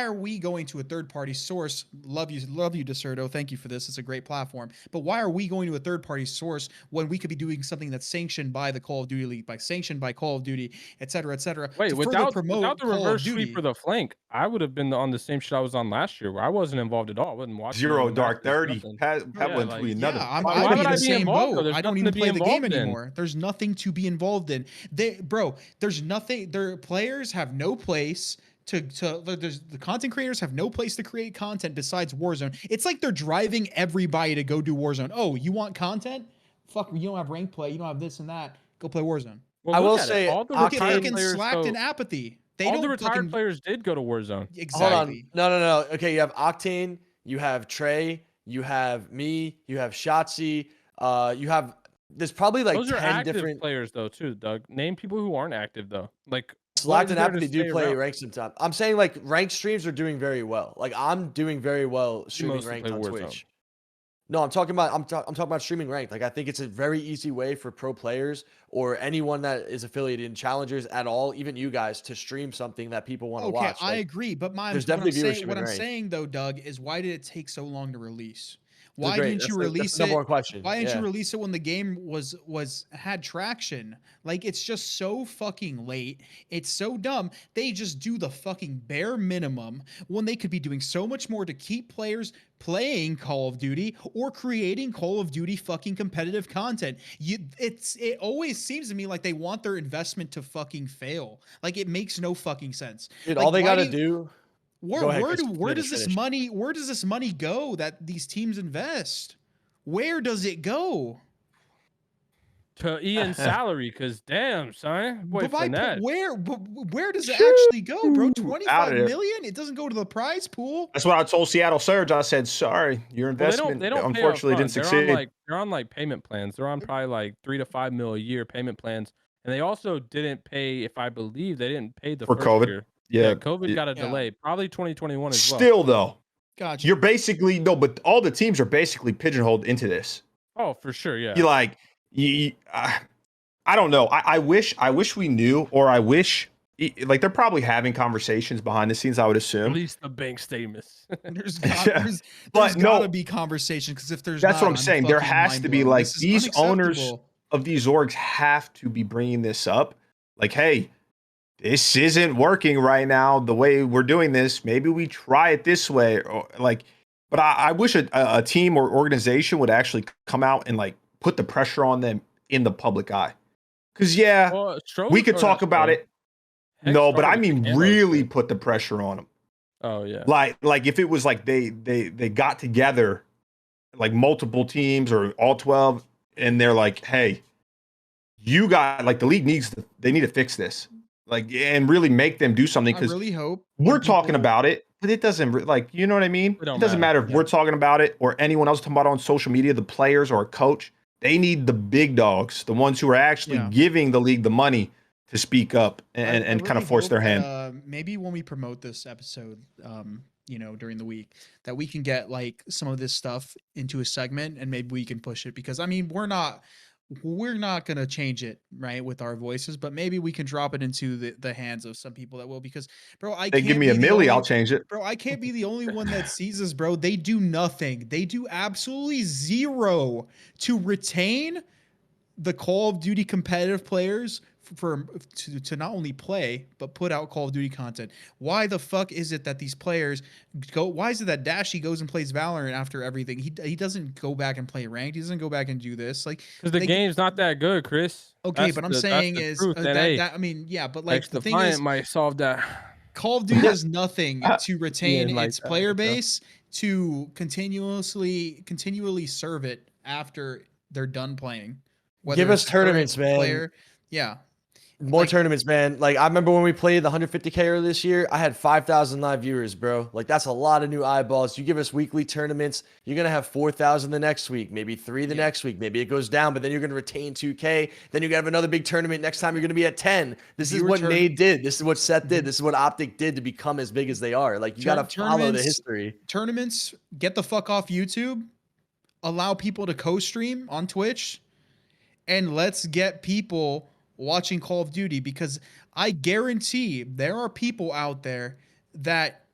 are we going to a third party source? Love you, Deserto. Thank you for this. It's a great platform. But why are we going to a third party source when we could be doing something that's sanctioned by the Call of Duty League, sanctioned by Call of Duty, et cetera, Wait, to further without promote the Call reverse of Duty? sweep for the flank, I would have been on the same shit I was on last year, where I wasn't involved at all. I wasn't watching Zero any Dark matches, 30. nothing. Pat Yeah, went like, tweet another. Yeah, Why I'd would be in I the be same involved, though? boat. There's I don't nothing even to be play the game involved in. anymore. There's nothing to be involved in. There's nothing. Their players have no place the content creators have no place to create content besides Warzone. It's like they're driving everybody to go do Warzone. Oh, you want content? Fuck, you don't have rank play. You don't have this and that. Go play Warzone. Well, I look will at it. say all the Look at retired fucking players, slacked though, and apathy. They all don't the retired fucking players did go to Warzone. exactly. Hold on. No. Okay, you have Octane, you have Trey, you have me, you have Shotzi, you have there's probably like Those are 10 active different players, though, too, Doug. Name people who aren't active, though. Like, what Slacked is and there to Apathy do stay play around? ranked sometimes. I'm saying like ranked streams are doing very well. Like I'm doing very well streaming mostly ranked play on Warzone. Twitch. No, I'm talking about streaming ranked. Like I think it's a very easy way for pro players or anyone that is affiliated in challengers at all, even you guys, to stream something that people want to Okay, watch. I Like, agree, but there's definitely viewership what in I'm ranked. saying though, Doug, is why did it take so long to release? It's Why great. didn't you That's release the number it? one question. Why didn't Yeah. you release it when the game had traction? Like it's just so fucking late. It's so dumb. They just do the fucking bare minimum when they could be doing so much more to keep players playing Call of Duty or creating Call of Duty fucking competitive content. It always seems to me like they want their investment to fucking fail. Like it makes no fucking sense. Dude, Like, all they why got do to you- do. Where Go ahead, where Chris. do where does Finish. this money go that these teams invest? Where does it go? To Ian's salary, because damn, son. Boy, But my Fournette. where does it actually go, bro? Outta 25 there. million? It doesn't go to the prize pool. That's what I told Seattle Surge. I said, sorry, your Well, investment they don't pay unfortunately upfront. didn't succeed. They're on like payment plans. They're on probably like 3 to 5 mil a year payment plans, and they also didn't pay. If I believe they didn't pay the For first COVID. year. Yeah. COVID got a Yeah. delay. Probably 2021 as well. Still, though, Gotcha. you're basically, no, but all the teams are basically pigeonholed into this. Oh, for sure, yeah. You like, I don't know. I wish we knew, or I wish, like, they're probably having conversations behind the scenes, I would assume. Release the bank statements. There's But gotta no, be conversation because if there's that's not, what I'm saying. There fucking has to be, mind-blown. like, This is these owners unacceptable. of these orgs have to be bringing this up. Like, hey, this isn't working right now the way we're doing this. Maybe we try it this way. Or like, but I wish a team or organization would actually come out and like put the pressure on them in the public eye. Because Well, Stroh we could started talk about Stroh. it. Heck No, but I started mean the camo really shit. put the pressure on them. Oh yeah. Like if it was like they got together, like multiple teams or all 12, and they're like, hey, you got like the league they need to fix this. Like, and really make them do something, I because really hope we're when talking people- about it, but it doesn't like, you know what I mean? It don't It doesn't matter. matter if Yeah. we're talking about it or anyone else talking about it on social media, the players or a coach. They need the big dogs, the ones who are actually Yeah. giving the league the money to speak up I and kind really of force hope their hand. that, maybe when we promote this episode, during the week, that we can get like some of this stuff into a segment and maybe we can push it, because I mean, we're not we're not going to change it right with our voices, but maybe we can drop it into the hands of some people that will, because bro, I They can't give me be a the milli, only, I'll change it. bro, I can't be the only one that sees this, bro. They do nothing. They do absolutely zero to retain the Call of Duty competitive players to not only play but put out Call of Duty content. Why the fuck is it that these players go? Why is it that Dashy goes and plays Valorant after everything? He doesn't go back and play ranked. He doesn't go back and do this. Like, Because the like, game's not that good, Chris. okay, but I'm saying that's the is truth. And hey, that I mean, yeah, but like X the thing Defiant is, might solve that. Call of Duty does nothing to retain like its that, player so. base to continually serve it after they're done playing. Give us it's the current tournaments, man. player, yeah. More Like- tournaments, man. Like, I remember when we played the 150K earlier this year, I had 5,000 live viewers, bro. Like, that's a lot of new eyeballs. You give us weekly tournaments, you're going to have 4,000 the next week, maybe 3 the next week. Maybe it goes down, but then you're going to retain 2K. Then you're going to have another big tournament. Next time, you're going to be at 10. This is what Nade did. This is what Seth did. This is what OpTic did to become as big as they are. Like, you got to follow the history. Tournaments, get the fuck off YouTube. Allow people to co-stream on Twitch. And let's get people watching Call of Duty, because I guarantee there are people out there that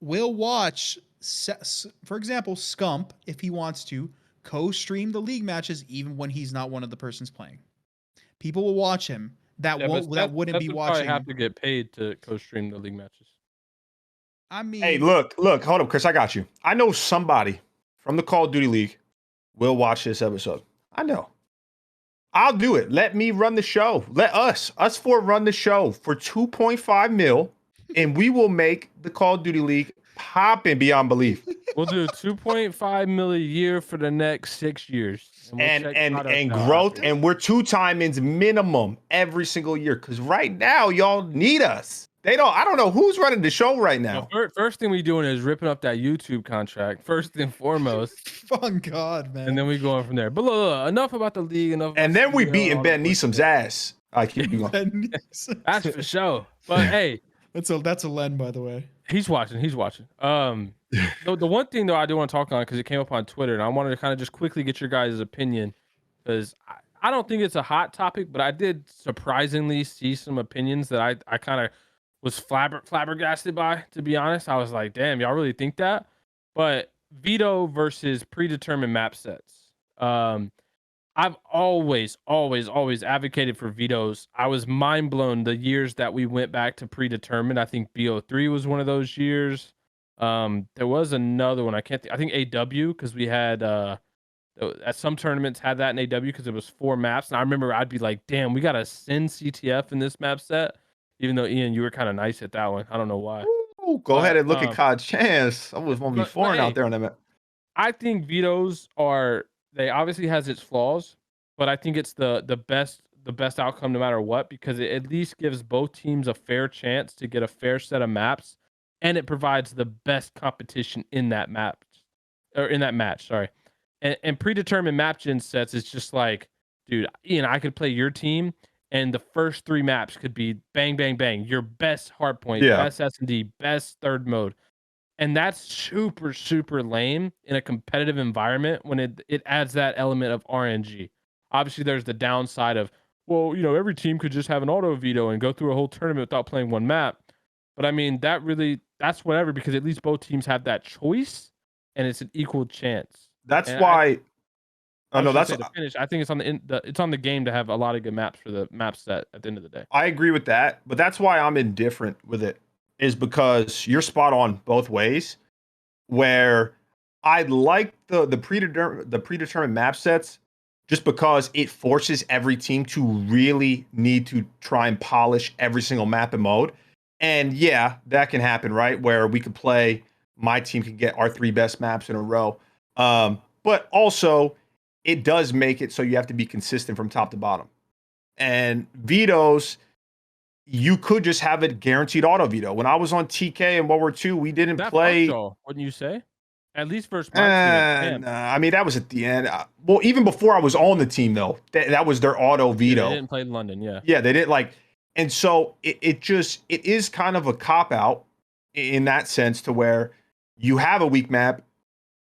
will watch, for example, Scump, if he wants to, co-stream the league matches even when he's not one of the persons playing. People will watch him that wouldn't be watching. Have to get paid to co-stream the league matches. I mean, hey, look, hold up, Chris, I got you. I know somebody from the Call of Duty League will watch this episode. I know. I'll do it. Let me run the show. Let us four run the show for 2.5 mil, and we will make the Call of Duty League popping beyond belief. We'll do 2.5 mil a year for the next 6 years, and growth, and we're 2 timings minimum every single year. Because right now, y'all need us. I don't know who's running the show right now. Well, first thing we doing is ripping up that YouTube contract, first and foremost. Fun God, man. And then we going from there. But look, enough about the league. And then we beating Ben Neesum's ass. I keep you going. That's for sure. But hey, that's a Len, by the way. He's watching. The one thing though I do want to talk on, because it came up on Twitter, and I wanted to kind of just quickly get your guys' opinion, because I don't think it's a hot topic, but I did surprisingly see some opinions that I kind of was flabbergasted by, to be honest. I was like, damn, y'all really think that? But veto versus predetermined map sets. I've always advocated for vetoes. I was mind blown the years that we went back to predetermined. I think BO3 was one of those years. There was another one. I think AW, because we had at some tournaments had that in AW because it was 4 maps. And I remember I'd be like, damn, we got to send CTF in this map set. Even though, Ian, you were kind of nice at that one. I don't know why. Ooh, go ahead and look at COD's chance. I was 1v4 out there on that map. I think vetoes they obviously has its flaws, but I think it's the best outcome no matter what, because it at least gives both teams a fair chance to get a fair set of maps, and it provides the best competition in that map, or in that match, sorry. And predetermined map gen sets is just like, dude, Ian, I could play your team, and the first 3 maps could be bang, bang, bang. Your best hardpoint, best S&D, best third mode. And that's super, super lame in a competitive environment when it adds that element of RNG. Obviously, there's the downside of, well, every team could just have an auto veto and go through a whole tournament without playing one map. But I mean, that's whatever, because at least both teams have that choice, and it's an equal chance. That's why... to finish. I think it's on the game to have a lot of good maps for the map set at the end of the day. I agree with that, but that's why I'm indifferent with it, is because you're spot on both ways. Where I like the predetermined map sets just because it forces every team to really need to try and polish every single map and mode. And yeah, that can happen, right? Where we could play, my team can get our 3 best maps in a row. But also, it does make it so you have to be consistent from top to bottom. And vetoes, you could just have a guaranteed auto veto. When I was on TK in World War II, we didn't play. Wouldn't you say? At least versus my team. I mean, that was at the end. Well, even before I was on the team, though, that was their auto veto. They didn't play in London, yeah. Yeah, they didn't like. And so it is kind of a cop out in that sense, to where you have a weak map,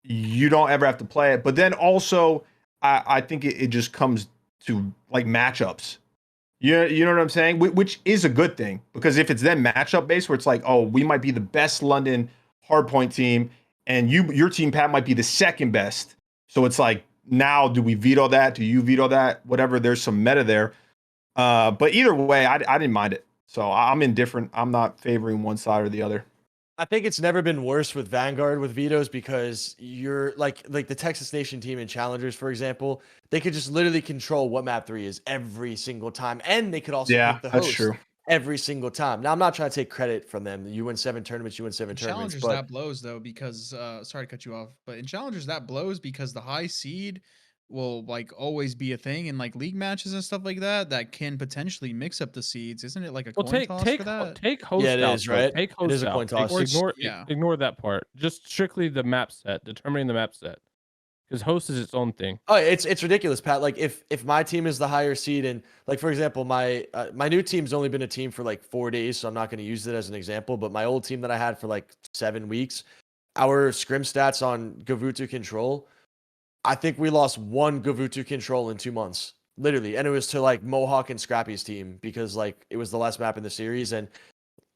you don't ever have to play it. But then also, I think it just comes like matchups. You know what I'm saying? Which is a good thing, because if it's then matchup based, where it's like, oh, we might be the best London hardpoint team, and your team, Pat, might be the second best. So it's like, now do we veto that? Do you veto that? Whatever. There's some meta there. But either way, I didn't mind it. So I'm indifferent. I'm not favoring one side or the other. I think it's never been worse with Vanguard with vetoes, because you're like the Texas Nation team in Challengers, for example, they could just literally control what map 3 is every single time, and they could also pick the that's host true. every single time. Now, I'm not trying to take credit from them. You win 7 tournaments, you win 7 tournaments. Challengers, But that blows though, because sorry to cut you off, but in Challengers that blows because the high seed will like always be a thing in like league matches and stuff like that that can potentially mix up the seeds. Isn't it like a Well, coin toss for that? take host Yeah, it out. is, though. right? Take It host is a coin out. toss. Or it's- Ignore yeah. ignore that part. Just strictly the map set, determining the map set, because host is its own thing. Oh, it's ridiculous, Pat. Like if my team is the higher seed, and like for example, my new team's only been a team for like 4 days, so I'm not going to use it as an example. But my old team that I had for like 7 weeks, our scrim stats on Gavutu control, I think we lost 1 Gavutu control in 2 months, literally, and it was to like Mohawk and Scrappy's team, because like it was the last map in the series, and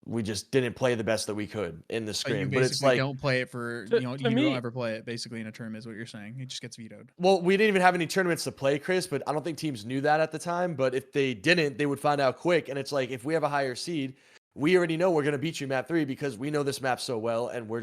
we just didn't play the best that we could in the So you scrim. basically But it's like, don't play it for To- you to don't me- ever play it basically in a tournament is what you're saying. It just gets vetoed. well, we didn't even have any tournaments to play, Chris, but I don't think teams knew that at the time. But if they didn't, they would find out quick. And it's like, if we have a higher seed, we already know we're going to beat you map 3, because we know this map so well, and we're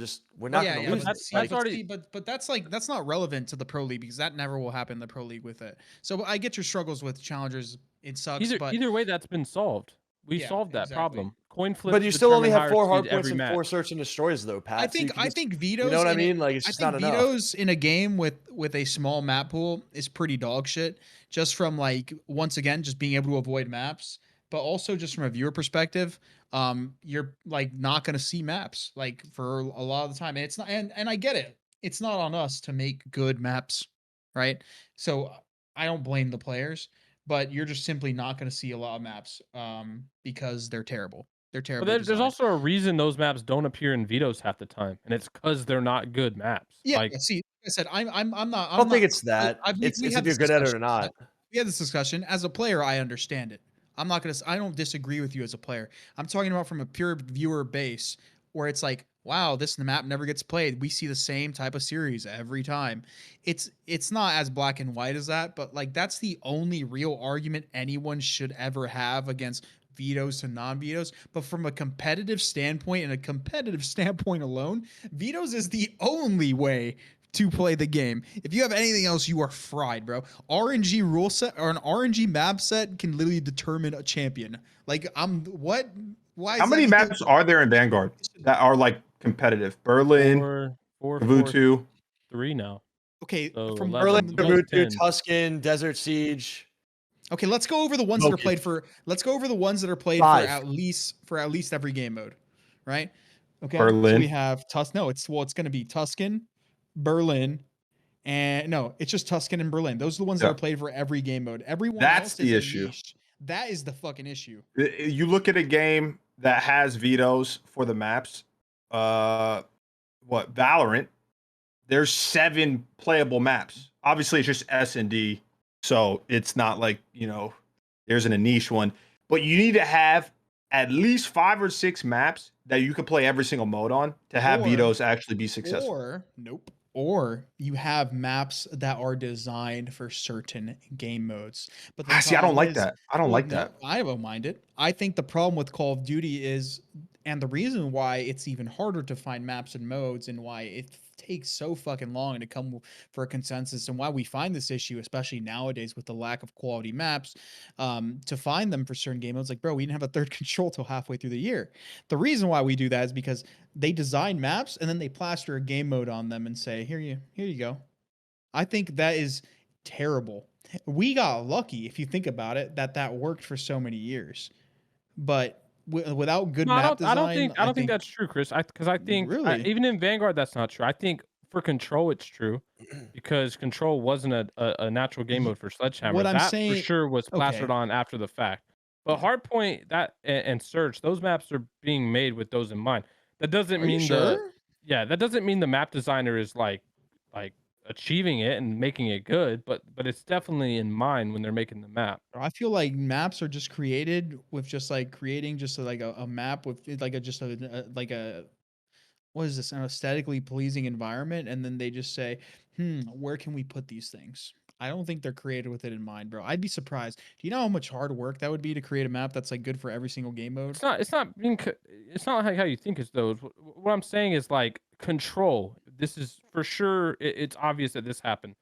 not going to lose. that's Like, already- but that's like that's not relevant to the pro league because that never will happen in the pro league with it. So I get your struggles with challengers. It sucks, but Either way, that's been solved. We Yeah, solved that exactly. problem. Coin flip. but you still only have 4 hard hard points and 4 search and destroys, though, Pat. I So you think can I just- think vetoes. you know what I in mean? Like, it's I just think not enough. vetoes in a game with a small map pool is pretty dog shit. Just from like once again, just being able to avoid maps, but also just from a viewer perspective, you're like not gonna see maps like for a lot of the time. And it's not, and I get it. It's not on us to make good maps, right? So I don't blame the players, but you're just simply not gonna see a lot of maps, because they're terrible. They're But terrible. there's also a reason those maps don't appear in vetoes half the time, and it's because they're not good maps. Yeah, Like, see, like I said, I'm not. I don't think it's that. It's we if had you're this good at it or discussion. not. We had this discussion. As a player, I understand it. I'm not gonna. I don't disagree with you as a player. I'm talking about from a pure viewer base, where it's like, wow, this map never gets played. We see the same type of series every time. It's not as black and white as that, but like that's the only real argument anyone should ever have against vetoes to non-vetoes. But from a competitive standpoint and a competitive standpoint alone, vetoes is the only way to play the game. If you have anything else, you are fried, bro. RNG rule set or an RNG map set can literally determine a champion. Like what? Why? How many maps are there in Vanguard that are like competitive? Berlin, four, Gavutu. 3 now. Okay, So from 11. Berlin, Almost Gavutu, 10. Tuscan, Desert Siege. Okay, let's go over the ones that are Focus. played for. Let's go over the ones that are played 5. for at least every game mode, right? Okay. Berlin. So we have No, it's going to be Tuscan, Berlin, and no, it's just Tuscan and Berlin. Those are the ones that Yeah. are played for every game mode. Everyone That's else the is a issue. niche. That is the fucking issue. You look at a game that has vetoes for the maps. Valorant? There's 7 playable maps. Obviously, it's just S&D, so it's not like there's a niche one. But you need to have at least 5 or 6 maps that you can play every single mode on to have Or- vetoes actually be successful. Or nope. Or you have maps that are designed for certain game modes. But the See, I don't problem like is- that. I don't Well, like no, that. I don't mind it. I think the problem with Call of Duty is, and the reason why it's even harder to find maps and modes, and why it takes so fucking long to come for a consensus, and why we find this issue, especially nowadays with the lack of quality maps, to find them for certain game modes. Like, bro, we didn't have a third control till halfway through the year. The reason why we do that is because they design maps and then they plaster a game mode on them and say, here you go. I think that is terrible. We got lucky, if you think about it, that worked for so many years. But without good No, map design, I don't think that's true, Chris. Because I think Really? even in Vanguard that's not true. I think for Control it's true, because Control wasn't a natural game mode for Sledgehammer. What I'm that saying- for sure was plastered okay. on after the fact. But Hardpoint and Search, those maps are being made with those in mind. That doesn't Are you mean sure? that doesn't mean the map designer is like achieving it and making it good, but it's definitely in mind when they're making the map. I feel like maps are just created with just like creating just like a map with like like a what is this, an aesthetically pleasing environment, and then they just say, where can we put these things? I don't think they're created with it in mind, bro. I'd be surprised. Do you know how much hard work that would be to create a map that's like good for every single game mode? It's not like how you think it's though. What I'm saying is like control. This is for sure. It's obvious that this happened.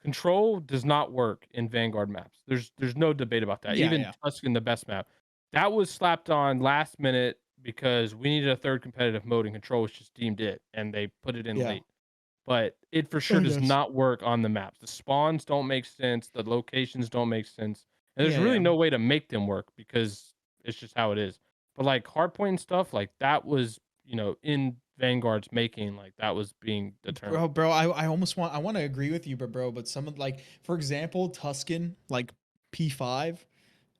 Control does not work in Vanguard maps. There's no debate about that. Yeah, Even yeah. Tuscan, the best map, that was slapped on last minute because we needed a third competitive mode and Control was just deemed it, and they put it in Yeah. late. But it for sure does not work on the maps. The spawns don't make sense. The locations don't make sense. And there's Yeah, really yeah. no way to make them work because it's just how it is. But like hardpoint and stuff, like that was, in Vanguard's making, like that was being determined. Bro, I almost want, I want to agree with you, but some of like, for example, Tuscan, like P5,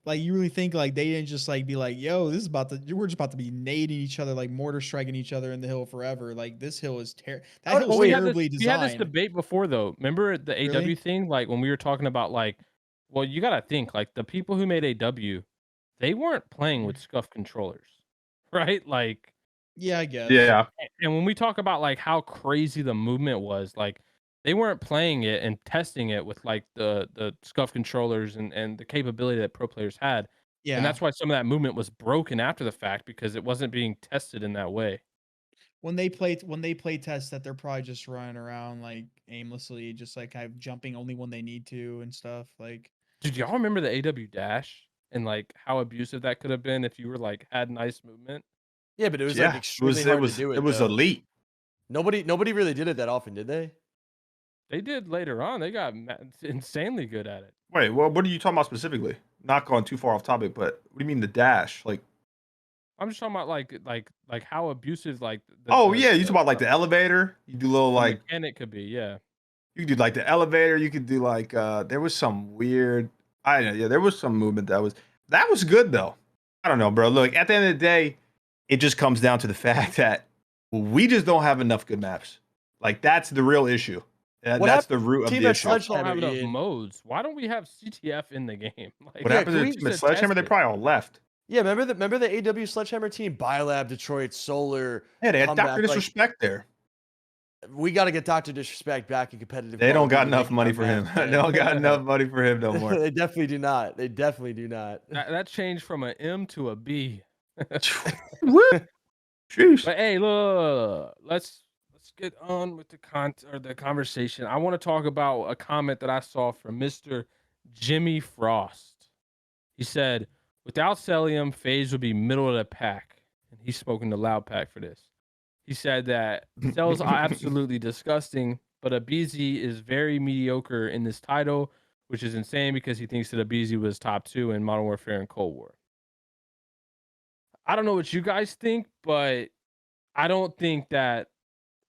like you really think like they didn't just like be like, yo, this is we're just about to be nading each other, like mortar striking each other in the hill forever. Like this hill is that hill's Well, we had terribly this designed. debate before though. Remember the AW Really? thing? Like when we were talking about like, well, you gotta think like the people who made AW, they weren't playing with scuff controllers, right? Like, Yeah, I guess. Yeah. and when we talk about like how crazy the movement was, like they weren't playing it and testing it with like the scuff controllers and the capability that pro players had. Yeah. And that's why some of that movement was broken after the fact because it wasn't being tested in that way. When they play test that, they're probably just running around like aimlessly, just like kind of jumping only when they need to and stuff. Like, Dude, y'all remember the AW dash and like how abusive that could have been if you were like had nice movement? Yeah, but it was Yeah. like extremely hard to do it. It was though. elite. Nobody really did it that often, did they? They did later on. They got insanely good at it. Wait, well, what are you talking about specifically? Not going too far off topic, but what do you mean the dash? Like, I'm just talking about like how abusive like. yeah, you talk about like the elevator. You do little like mechanic could be, yeah. You could do like the elevator. You could do like there was some weird. I don't know. Yeah, there was some movement that was good though. I don't know, bro. Look, at the end of the day, it just comes down to the fact that we just don't have enough good maps. Like that's the real issue. That's the root of Team the at issue. We don't Sledgehammer, have enough Ian. modes. Why don't we have CTF in the game? Like, What happened can to we the team at just Sledgehammer? They test it? probably all left. Yeah, remember the AW Sledgehammer team? Biolab, Detroit, Solar. Yeah, they had Comeback, Dr. like, Disrespect there. we got to get Dr. Disrespect back in competitive. They Call don't of got Duty enough making money our for him. maps, They man. don't got enough money for him no more. They definitely do not. They definitely do not. That changed from an M to a B. What? Jeez. But hey, look, let's get on with the conversation. I want to talk about a comment that I saw from Mr. Jimmy Frost. He said, without Celium, FaZe would be middle of the pack. And he's spoken to Loud Pack for this. He said that Cell's absolutely disgusting, but aBeZy is very mediocre in this title, which is insane because he thinks that aBeZy was top 2 in Modern Warfare and Cold War. I don't know what you guys think, but I don't think that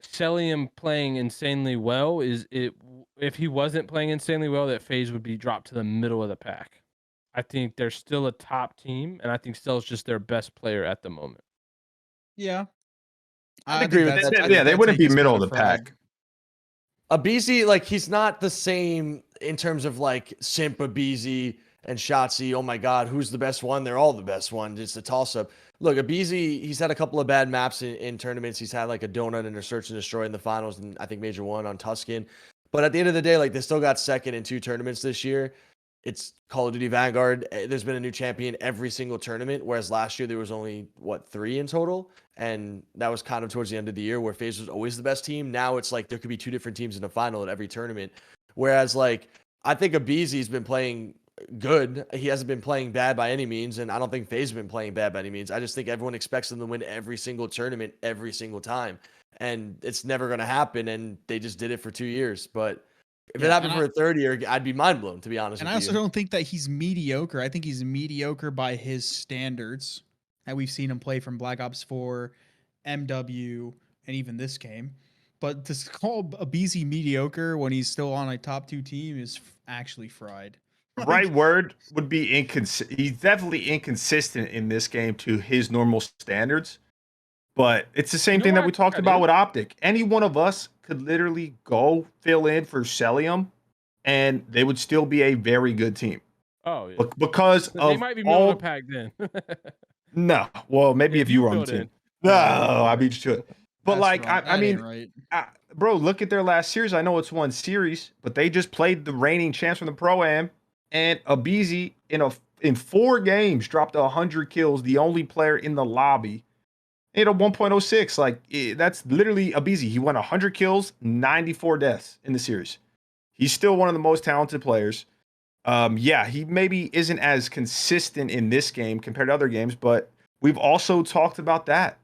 Celium playing insanely well if he wasn't playing insanely well, that FaZe would be dropped to the middle of the pack. I think they're still a top team, and I think Cell's just their best player at the moment. yeah, I'd agree with that. Yeah, they wouldn't be middle of the pack. aBeZy, like he's not the same in terms of like Simp aBeZy and Shotzzy. Oh my God, who's the best one? They're all the best one. It's a toss up. Look, aBeZy, he's had a couple of bad maps in tournaments. He's had like a donut and a search and destroy in the finals, and I think Major 1 on Tuscan. But at the end of the day, like they still got second in 2 tournaments this year. It's Call of Duty Vanguard. There's been a new champion every single tournament, whereas last year there was only 3 in total, and that was kind of towards the end of the year where FaZe was always the best team. Now it's like there could be 2 different teams in the final at every tournament, whereas like I think aBeZy's been playing good. He hasn't been playing bad by any means, and I don't think FaZe has been playing bad by any means. I just think everyone expects them to win every single tournament every single time, and it's never going to happen. And they just did it for 2 years, but. If it happened for a third year, I'd be mind blown, to be honest. And I also don't think that he's mediocre. I think he's mediocre by his standards that we've seen him play from Black Ops 4, MW, and even this game. But to call aBeZy mediocre when he's still on a top 2 team is actually fried. The right word would be inconsistent. He's definitely inconsistent in this game to his normal standards. But it's the same know thing what that I we think talked that about is? with OpTic. Any one of us could literally go fill in for Celium, and they would still be a very good team. Oh yeah. Because But they of might be middle of the all pack then. no, well, maybe If if you you were on the filled team. in. No, Oh, I okay. beat you to it. But That's like, wrong. I That ain't mean, right. bro, look at their last series. I know it's one series, but they just played the reigning champs from the Pro-Am, and aBeZy in 4 games dropped 100 kills, the only player in the lobby. He had a 1.06. Like, that's literally aBeZy. He won 100 kills, 94 deaths in the series. He's still one of the most talented players. Yeah, he maybe isn't as consistent in this game compared to other games, but we've also talked about that.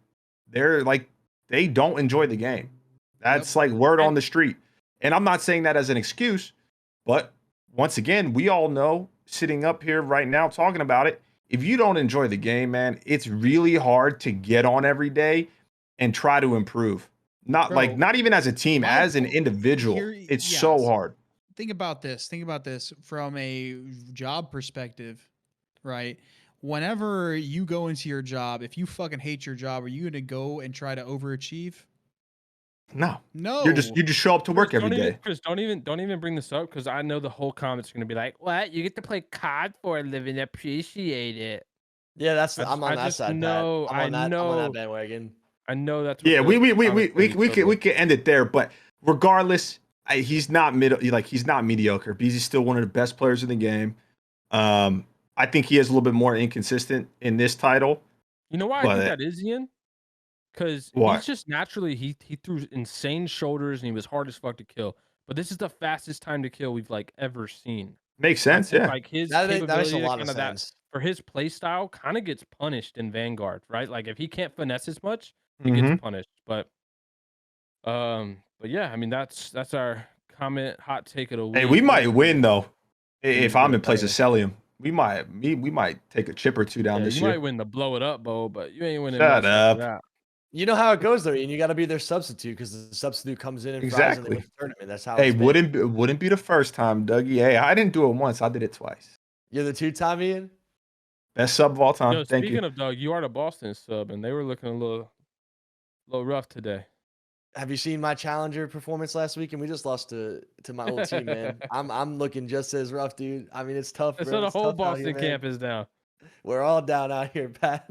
They're like, they don't enjoy the game. That's like word on And the street. And I'm not saying that as an excuse, but once again, we all know sitting up here right now talking about it, if you don't enjoy the game, man, it's really hard to get on every day and try to improve. Bro, Not even as a team, my as an individual. here, It's yeah. so hard. Think about this. Think about this from a job perspective, right? Whenever you go into your job, if you fucking hate your job, are you gonna go and try to overachieve? No. No. You just show up to work every day. Chris, don't even bring this up because I know the whole comments are gonna be like, "What? You get to play COD for a living? Appreciate it." Yeah, I'm on that side, Pat. I'm on know that bandwagon. I know that's what Yeah, the comments gonna be filled we with. could end it there, but regardless, he's not he's not mediocre. He's still one of the best players in the game. I think he is a little bit more inconsistent in this title. You know why I think But that is, Ian? Because why? he's just naturally he threw insane shoulders and he was hard as fuck to kill. But this is the fastest time to kill we've like ever seen. Makes I sense, think yeah. like his That makes a capability to lot of kind of that sense. for his play style kind of gets punished in Vanguard, right? Like if he can't finesse as much, he gets punished. But yeah, I mean that's our comment hot take of the week. Hey, we might win though. If I'm Yeah, in place of Celium. We might take a chip or two down yeah, this you year. might win the blow it up bowl, but you ain't winning Shut much after up. that. You know how it goes though, and you got to be their substitute because the substitute comes in and fries and they Exactly. win the tournament. That's how Hey, it's been. wouldn't be the first time, Dougie. Hey, I didn't do it once. I did it twice. You're the 2-time Ian. Best sub of all time. Yo, Thank speaking you. of Doug, you are the Boston sub, and they were looking a little rough today. Have you seen my challenger performance last week? And we just lost to my old team, man. I'm looking just as rough, dude. I mean, it's tough, bro. So the It's whole tough out here, Boston man. camp is down. We're all down out here, Pat.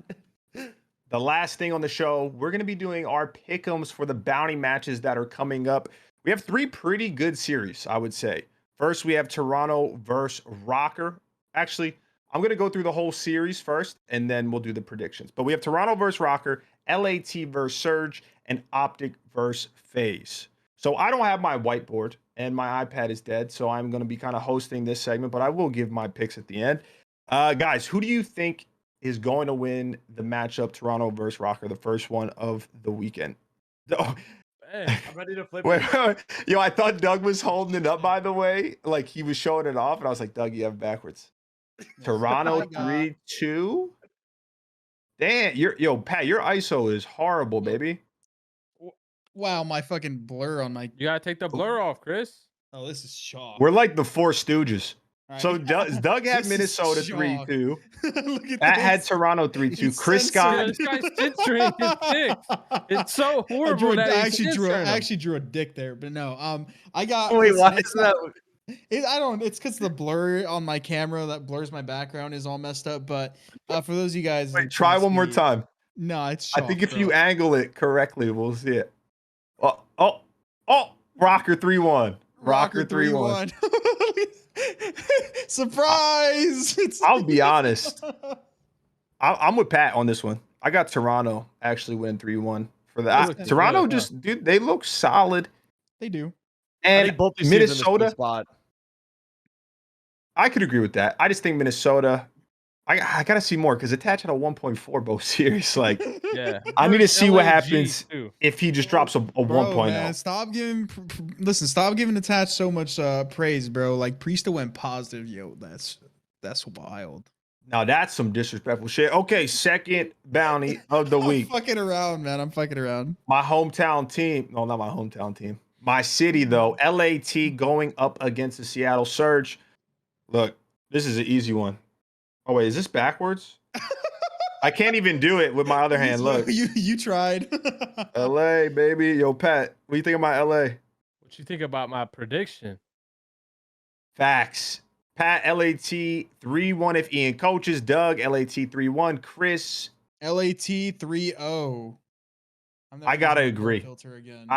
The last thing on the show, we're going to be doing our pick'ems for the bounty matches that are coming up. We have 3 pretty good series, I would say. First, we have Toronto versus ROKKR. Actually, I'm going to go through the whole series first, and then we'll do the predictions. But we have Toronto versus ROKKR, LAT versus Surge, and OpTic versus FaZe. So I don't have my whiteboard, and my iPad is dead, so I'm going to be kind of hosting this segment, but I will give my picks at the end. Guys, who do you think is going to win the matchup Toronto versus ROKKR, the first one of the weekend? Oh, Hey, I'm ready to flip wait, it. yo, I thought Doug was holding it up, by the way. Like he was showing it off, and I was like, Doug, you have it backwards. Toronto 3-2. Damn, Pat, your ISO is horrible, baby. Wow, my fucking blur on my. you gotta take the blur off, Chris. Oh, this is chalk. We're like the Four Stooges. All So right. Doug had This is Minnesota chalk. 3-2. Look at Pat had this. Toronto 3-2. He's Chris Scott. This guy's censoring his picks. It's so horrible that I he's censoring them. actually drew a dick there, but no. I got. Wait, listen, why it's is not- that? I don't. It's because the blur on my camera that blurs my background is all messed up. But for those of you guys, who Wait, try can't one more see- time. No, it's. I Chalk, think if bro. you angle it correctly, we'll see it. Oh, ROKKR 3-1. ROKKR 3-1. Surprise! I'll be honest. I'm with Pat on this one. I got Toronto actually win 3-1 for They that. look Toronto good, huh? just, dude, they look solid. They do. I And think both these teams in the sweet Minnesota, spot. I could agree with that. I just think Minnesota, I got to see more because Attach had a 1.4 both series. Like, Yeah. I need to Versus see what LAG happens too. if he just drops a Bro, 1.0. man, stop giving. Listen, stop giving Attach so much praise, bro. Like Priestahh went positive, yo. That's wild. Now that's some disrespectful shit. Okay, second bounty of the week. I'm fucking around, man. I'm fucking around. My hometown team. No, not my hometown team. My city, though. LAT going up against the Seattle Surge. Look, this is an easy one. Oh, wait, is this backwards? I can't even do it with my other hand. Look, you tried. LA baby, yo Pat, what do you think about LA? What you think about my prediction? Facts. Pat LAT 3-1 if Ian coaches. Doug LAT 3-1. Chris LAT 3-0. I gotta agree. Filter again.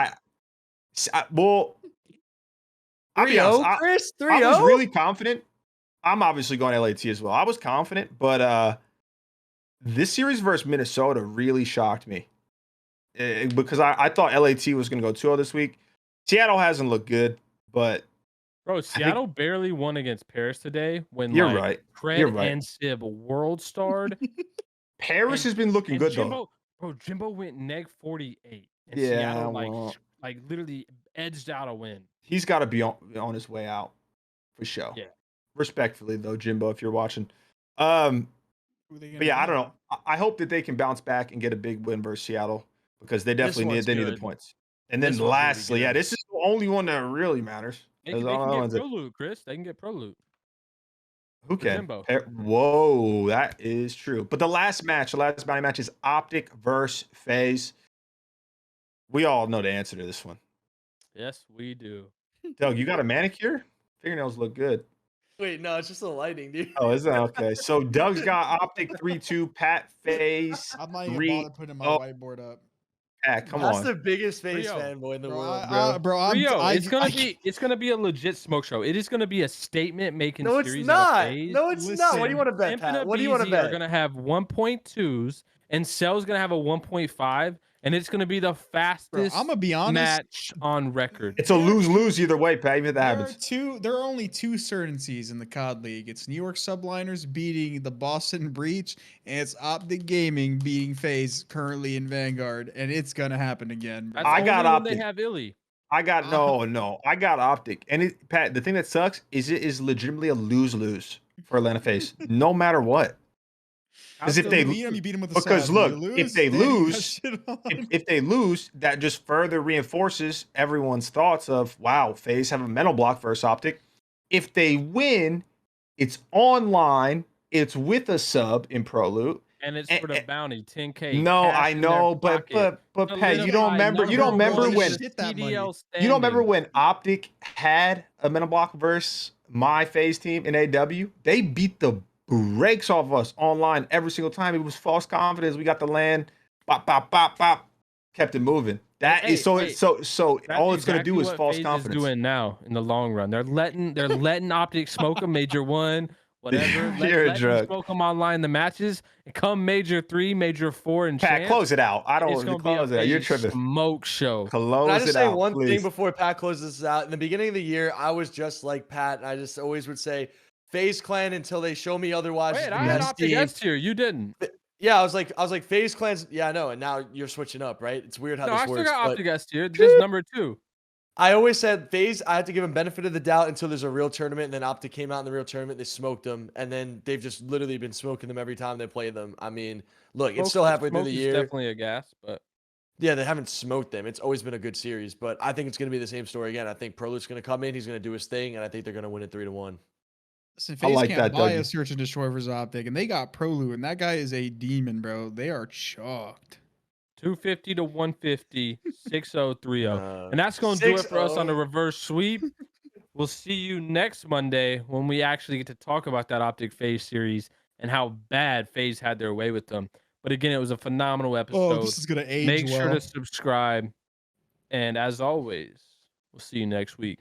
Well, I'll be honest. 3-0, Chris? I was 3-0? really confident. I'm obviously going LAT as well. I was confident, but this series versus Minnesota really shocked me because I thought LAT was going to go 2-0 this week. Seattle hasn't looked good, but Bro, Seattle barely won against Paris today when you're like right. Fred You're right. and Sib world starred. Paris has been looking good though. Bro, Jimbo went neg 48, and Yeah, Seattle well, like literally edged out a win. he's got to be on his way out for sure. Yeah. Respectfully though, Jimbo, if you're watching. But yeah, I don't know. I hope that they can bounce back and get a big win versus Seattle because they definitely need the points. And then lastly, yeah, this is the only one that really matters. They can get Prolute, Chris. They can get Prolute. Who can? Jimbo. Whoa, that is true. But the last bounty match is OpTic versus FaZe. We all know the answer to this one. Yes, we do. Doug, you got a manicure? Fingernails look good. Wait, no, it's just the lighting, dude. Oh, is that okay? So Doug's got OpTic 3-2, Pat FaZe. I'm not even bothered putting my whiteboard up. Pat, come That's on. the biggest FaZe 3-0. fanboy in the Bro, world, bro. It's gonna be a legit smoke show. It is gonna be a statement making No, it's series. not. No, it's not. What do you want to bet, Imp and Pat? What do you want to aBeZy bet? are gonna have 1.2s, and Cell's gonna have a 1.5, and it's gonna be the fastest Bro, I'm gonna be honest. match on record. It's a lose-lose either way, Pat, even if that happens. There are only two certainties in the COD League. It's New York Subliners beating the Boston Breach, and it's OpTic Gaming beating FaZe currently in Vanguard, and it's gonna happen again. Bro. I got OpTic. They have iLLeY. I got I got OpTic. And Pat, the thing that sucks is it is legitimately a lose-lose for Atlanta FaZe, no matter what. Because if they beat him, you beat him with a because sub. look, You if they then you got lose, shit on. if they lose, that just further reinforces everyone's thoughts of wow, FaZe have a mental block versus OpTic. If they win, it's online, it's with a sub in Prolute. And it's for the bounty, 10K. No, I know, but Pat, you don't remember when OpTic had a mental block versus my FaZe team in AW? They beat the brakes off of us online every single time. It was false confidence. We got the land, bop, bop, bop, bop, kept it moving. That is so all it's gonna do is false confidence. Doing now in the long run, they're letting OpTic smoke a major 1, whatever. You're a drug. Smoke them online in the matches, and come major 3, major 4, and Pat, close it out. I don't want to close it out. You're tripping. Smoke show. Close Can I just it say out, one please. thing before Pat closes this out? In the beginning of the year, I was just like Pat, and I just always would say FaZe Clan until they show me otherwise. Wait, I had OpTic S tier. You didn't. Yeah, I was like FaZe Clans. Yeah, I know. And now you're switching up, right? It's weird how this works. I still got OpTic S tier. Just number 2. I always said FaZe, I had to give them benefit of the doubt until there's a real tournament. And then OpTic came out in the real tournament. They smoked them. And then they've just literally been smoking them every time they play them. I mean, look, it's still halfway through the year. Definitely a gas, but yeah, they haven't smoked them. It's always been a good series. But I think it's going to be the same story again. I think Prolute's going to come in. He's going to do his thing. And I think they're going to win it 3-1. Listen, FaZe can't buy a search and destroy versus OpTic, and they got Prolute, and that guy is a demon, bro. They are chalked. 250 to 150, 6-0-3-0. And that's going to do it for us on the reverse sweep. We'll see you next Monday when we actually get to talk about that OpTic FaZe series and how bad FaZe had their way with them. But again, it was a phenomenal episode. Oh, this is going to age Make sure well. to subscribe. And as always, we'll see you next week.